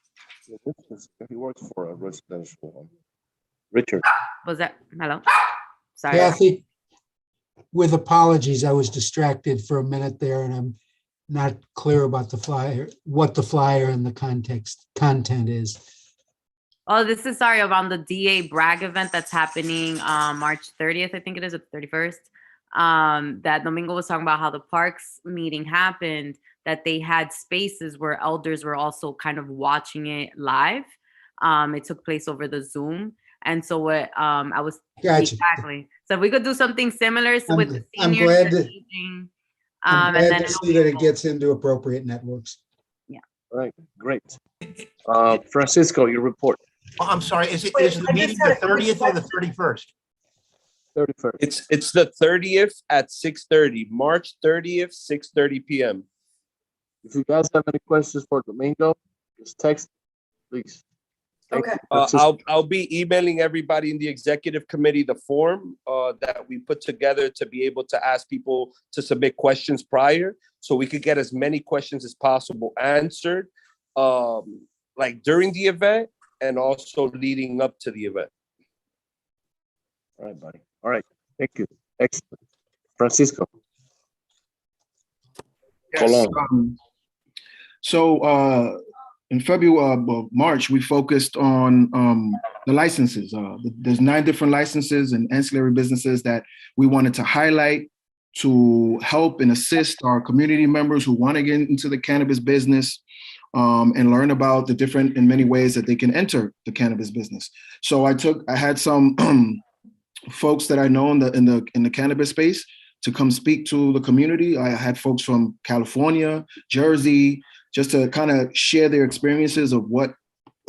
He works for a residential one. Richard. Was that, hello? Sorry. Kathy, with apologies, I was distracted for a minute there and I'm not clear about the flyer, what the flyer and the content is. Oh, this is sorry around the DA Bragg event that's happening March 30th, I think it is, or 31st. That Domingo was talking about how the parks meeting happened, that they had spaces where elders were also kind of watching it live. It took place over the Zoom. And so what I was Gotcha. exactly. So if we could do something similar with the I'm seniors. glad and to, aging, I'm and glad then to see that it gets into appropriate networks. Yeah. Right. Great. Francisco, your report. Oh, I'm sorry, is the I just meeting had the a quick 30th or the 31st? 31st. It's the 30th at 6:30, March 30th, 6:30 p.m. If you guys have any questions for Domingo, just text, please. Thank Okay. you. I'll be emailing everybody in the executive committee the form that we put together to be able to ask people to submit questions prior, so we could get as many questions as possible answered, like during the event and also leading up to the event. All right, buddy. All right. Thank you. Excellent. Francisco. Yes, so in February, March, we focused on the licenses. There's 9 different licenses and ancillary businesses that we wanted to highlight to help and assist our community members who want to get into the cannabis business and learn about the different and many ways that they can enter the cannabis business. So I had some folks that I know in the cannabis space to come speak to the community. I had folks from California, Jersey, just to kind of share their experiences of what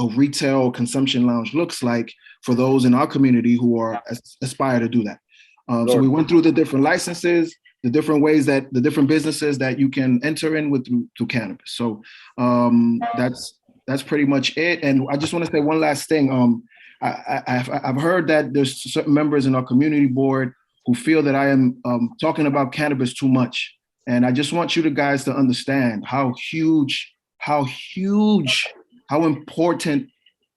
a retail consumption lounge looks like for those in our community who are aspire to do that. So we went through the different licenses, the different ways that the different businesses that you can enter in with through cannabis. So that's pretty much it. And I just want to say one last thing. I've heard that there's certain members in our community board who feel that I am talking about cannabis too much. And I just want you guys to understand how important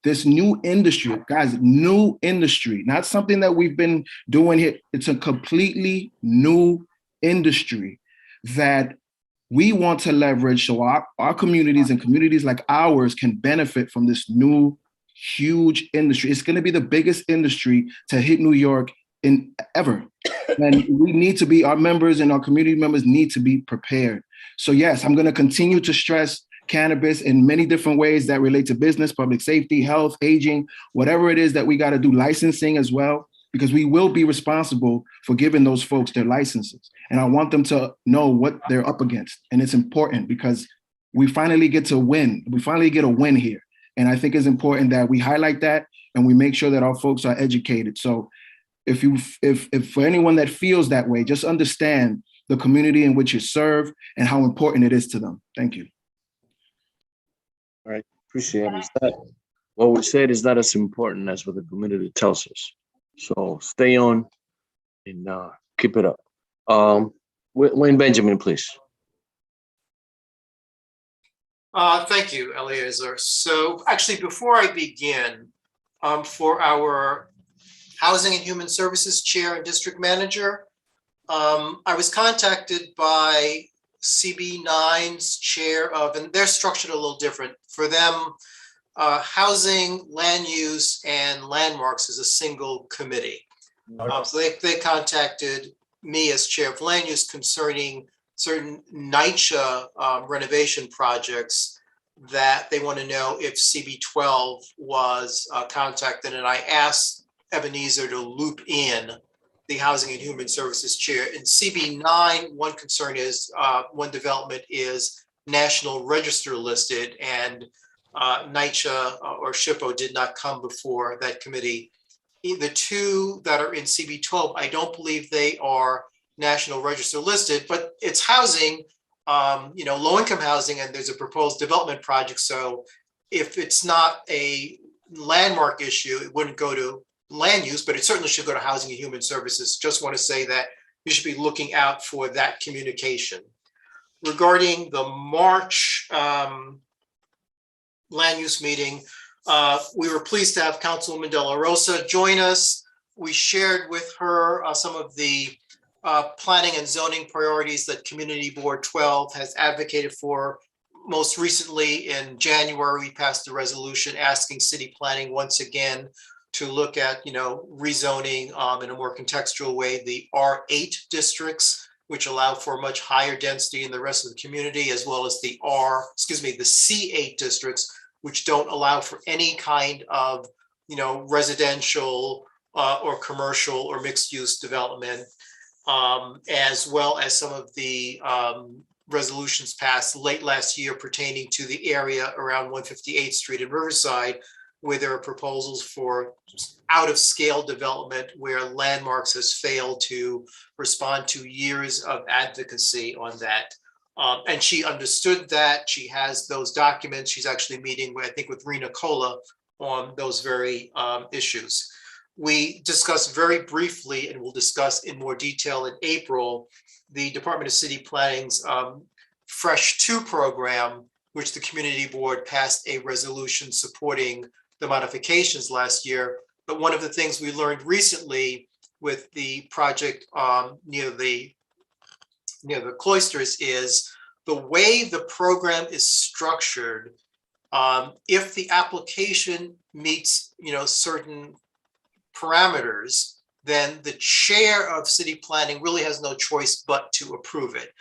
this new industry, guys, new industry, not something that we've been doing here. It's a completely new industry that we want to leverage so our communities and communities like ours can benefit from this new, huge industry. It's going to be the biggest industry to hit New York in ever. And we need to be, our members and our community members need to be prepared. So yes, I'm going to continue to stress cannabis in many different ways that relate to business, public safety, health, aging, whatever it is that we got to do, licensing as well, because we will be responsible for giving those folks their licenses. And I want them to know what they're up against. And it's important because we finally get to win. We finally get a win here. And I think it's important that we highlight that and we make sure that our folks are educated. So if for anyone that feels that way, just understand the community in which you serve and how important it is to them. Thank you. All right, appreciate it. What we said is not as important as what the community tells us. So stay on and keep it up. Wayne Benjamin, please. Thank you, Eliezer. So actually, before I begin, for our Housing and Human Services Chair and District Manager, I was contacted by CB9's chair of, and they're structured a little different. For them, housing, land use, and landmarks is a single committee. So they contacted me as chair of land use concerning certain NYCHA renovation projects that they want to know if CB12 was contacted. And I asked Ebenezer to loop in the Housing and Human Services Chair. In CB9, one concern is one development is National Register listed, and NYCHA or SHPO did not come before that committee. The two that are in CB12, I don't believe they are National Register listed, but it's housing, low-income housing, and there's a proposed development project. So if it's not a landmark issue, it wouldn't go to land use, but it certainly should go to Housing and Human Services. Just want to say that you should be looking out for that communication. Regarding the March land use meeting, we were pleased to have Councilwoman De La Rosa join us. We shared with her some of the planning and zoning priorities that Community Board 12 has advocated for. Most recently in January, we passed a resolution asking city planning once again to look at, rezoning in a more contextual way, the R8 districts, which allow for much higher density in the rest of the community, as well as the C8 districts, which don't allow for any kind of, residential or commercial or mixed use development, as well as some of the resolutions passed late last year pertaining to the area around 158th Street in Riverside, where there are proposals for out of scale development where Landmarks has failed to respond to years of advocacy on that. And she understood that. She has those documents. She's actually meeting with, I think, with Rena Cola on those very issues. We discussed very briefly, and we'll discuss in more detail in April, the Department of City Planning's Fresh 2 program, which the Community Board passed a resolution supporting the modifications last year. But one of the things we learned recently with the project near the cloisters is the way the program is structured. If the application meets, certain parameters, then the chair of city planning really has no choice but to approve it.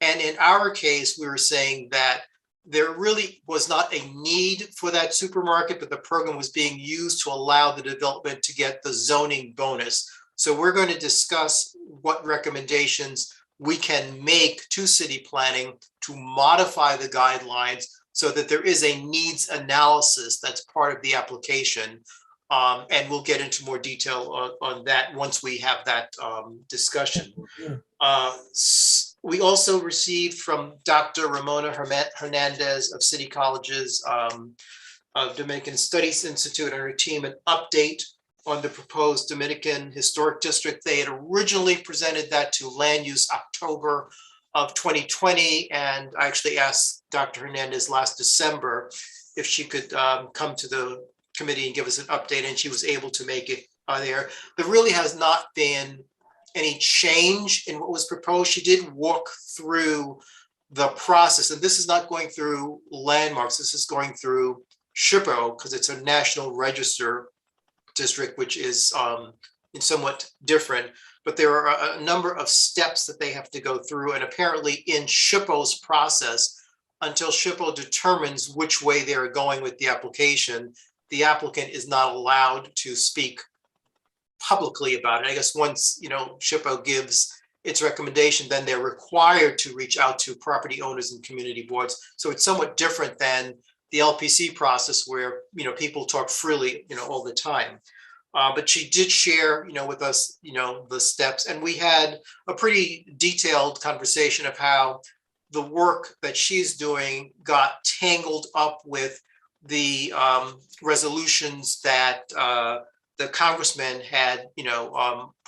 And in our case, we were saying that there really was not a need for that supermarket, but the program was being used to allow the development to get the zoning bonus. So we're going to discuss what recommendations we can make to city planning to modify the guidelines so that there is a needs analysis that's part of the application. And we'll get into more detail on that once we have that discussion. We also received from Dr. Ramona Hernandez of City College's Dominican Studies Institute and her team an update on the proposed Dominican Historic District. They had originally presented that to Land Use October of 2020, and I actually asked Dr. Hernandez last December if she could come to the committee and give us an update, and she was able to make it there. There really has not been any change in what was proposed. She did walk through the process, and this is not going through Landmarks, this is going through SHPO because it's a National Register district, which is somewhat different, but there are a number of steps that they have to go through, and apparently in SHPO's process, until SHPO determines which way they're going with the application, the applicant is not allowed to speak publicly about it. I guess once, SHPO gives its recommendation, then they're required to reach out to property owners and community boards. So it's somewhat different than the LPC process where, people talk freely, all the time. But she did share, with us, the steps, and we had a pretty detailed conversation of how the work that she's doing got tangled up with the resolutions that the congressman had,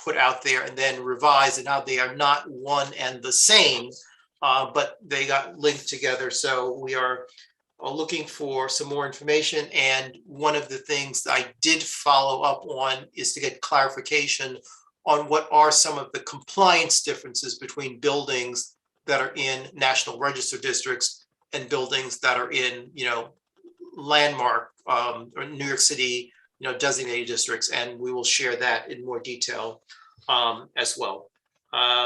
put out there and then revised, and how they are not one and the same, but they got linked together. So we are looking for some more information. And one of the things that I did follow up on is to get clarification on what are some of the compliance differences between buildings that are in National Register districts and buildings that are in, landmark or New York City, designated districts, and we will share that in more detail as well.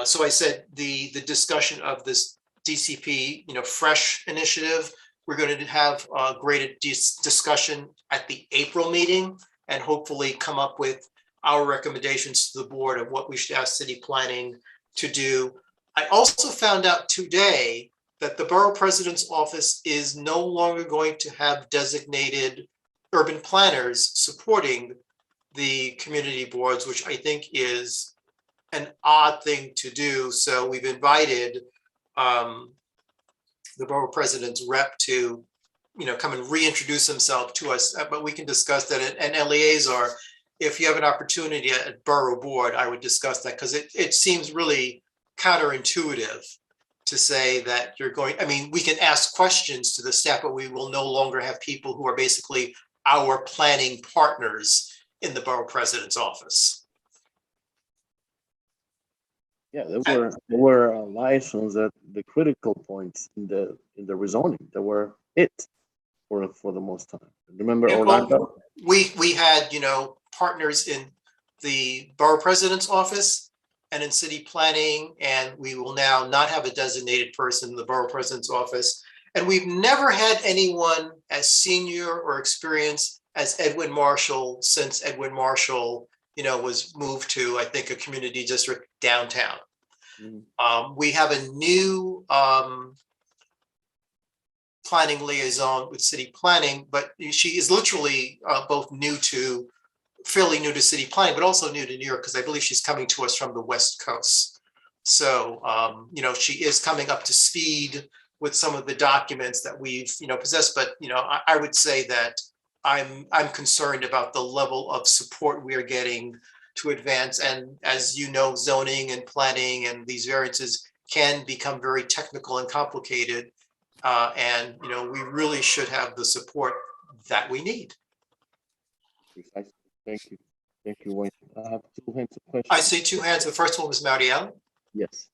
So I said the discussion of this DCP, fresh initiative, we're going to have a greater discussion at the April meeting and hopefully come up with our recommendations to the board of what we should ask city planning to do. I also found out today that the borough president's office is no longer going to have designated urban planners supporting the community boards, which I think is an odd thing to do. So we've invited the borough president's rep to, come and reintroduce himself to us, but we can discuss that. And Liaison, if you have an opportunity at borough board, I would discuss that because it seems really counterintuitive to say that you're going, we can ask questions to the staff, but we will no longer have people who are basically our planning partners in the borough president's office. Yeah, there were liaisons at the critical points in the rezoning that were it for the most time. Remember Orlando? We had, partners in the borough president's office and in city planning, and we will now not have a designated person in the borough president's office. And we've never had anyone as senior or experienced as Edwin Marshall since Edwin Marshall, was moved to, I think, a community district downtown. We have a new planning liaison with city planning, but she is literally both fairly new to city planning, but also new to New York, because I believe she's coming to us from the West Coast. So, she is coming up to speed with some of the documents that we've, possessed. But, I would say that I'm concerned about the level of support we are getting to advance. And as you know, zoning and planning and these variances can become very technical and complicated. And, we really should have the support that we need. Precisely. Thank you, Wayne. I have two hands of questions. I see two hands. The first one was Marielle. Yes.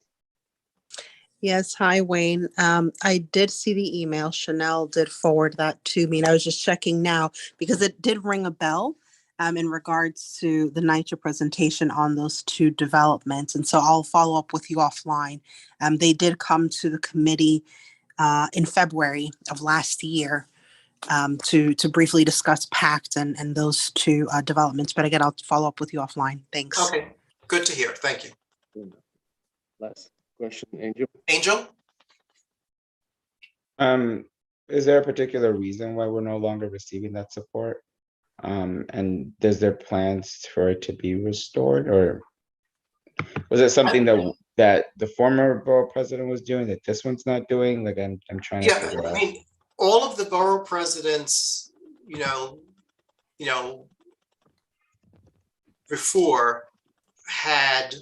Yes, hi, Wayne. I did see the email. Chanel did forward that to me, and I was just checking now because it did ring a bell in regards to the NYCHA presentation on those two developments. And so I'll follow up with you offline. They did come to the committee in February of last year to briefly discuss PACT and those two developments. But again, I'll follow up with you offline. Thanks. Okay, good to hear. Thank you. Last question, Angel. Angel? Is there a particular reason why we're no longer receiving that support? And is there plans for it to be restored, or was it something that the former borough president was doing that this one's not doing? Like I'm trying to figure out. All of the borough presidents, before had,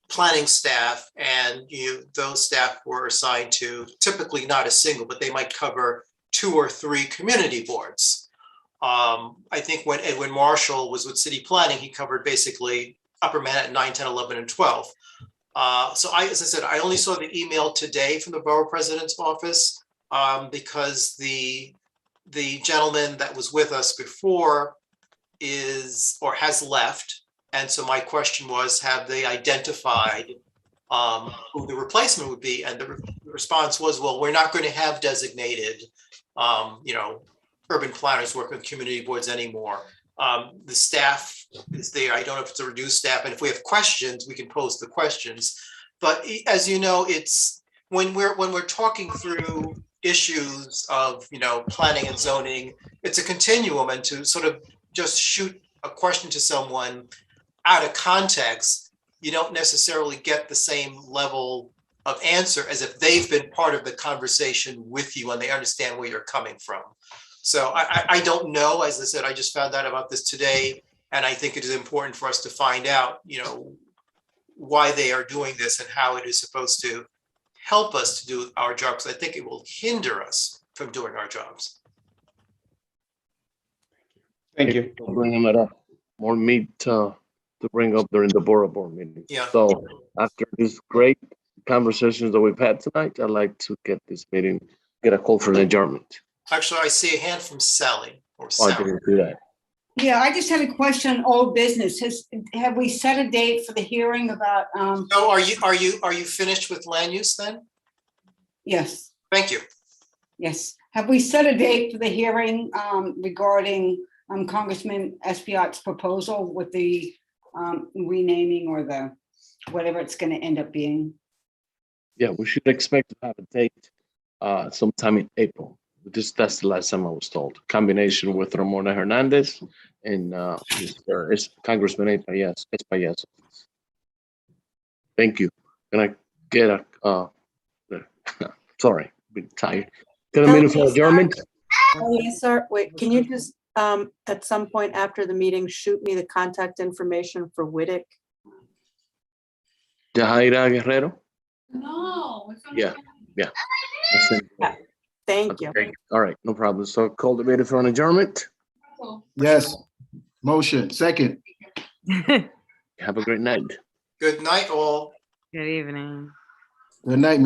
planning staff, and those staff were assigned to typically not a single, but they might cover 2 or 3 community boards. I think when Edwin Marshall was with city planning, he covered basically Upper Manhattan 9, 10, 11, and 12. So as I said, I only saw the email today from the borough president's office because the gentleman that was with us before has left. And so my question was, have they identified who the replacement would be? And the response was, well, we're not going to have designated, urban planners working with community boards anymore. The staff is there. I don't know if it's a reduced staff. And if we have questions, we can pose the questions. But as you know, it's when we're talking through issues of, planning and zoning, it's a continuum, and to sort of just shoot a question to someone out of context, you don't necessarily get the same level of answer as if they've been part of the conversation with you and they understand where you're coming from. So I don't know. As I said, I just found out about this today, and I think it is important for us to find out, why they are doing this and how it is supposed to help us to do our jobs. I think it will hinder us from doing our jobs. Thank you for bringing that up. More meat to bring up during the board meeting. Yeah. So after these great conversations that we've had tonight, I'd like to get this meeting, get a call for an adjournment. Actually, I see a hand from Sally or Oh, I Sally. didn't do that. Yeah, I just had a question on old business. Have we set a date for the hearing about, No, are you finished with land use then? yes, Thank you. yes. Have we set a date for the hearing regarding Congressman Espaillat's proposal with the renaming or the, whatever it's gonna end up being? Yeah, we should expect to have a date sometime in April. That's the last time I was told. Combination with Ramona Hernandez and Mr. Congressman Espaillat. Thank you. Can I get a sorry, been tired. Can I meet for adjournment? Oh, yes, sir. Wait, can you just, at some point after the meeting, shoot me the contact information for Whittick? Jahaira Guerrero? No. Yeah. Thank you. Okay. All right, no problem. So call the meeting for an adjournment. Yes. Motion, second. Have a great night. Good night, all. Good evening. Good night.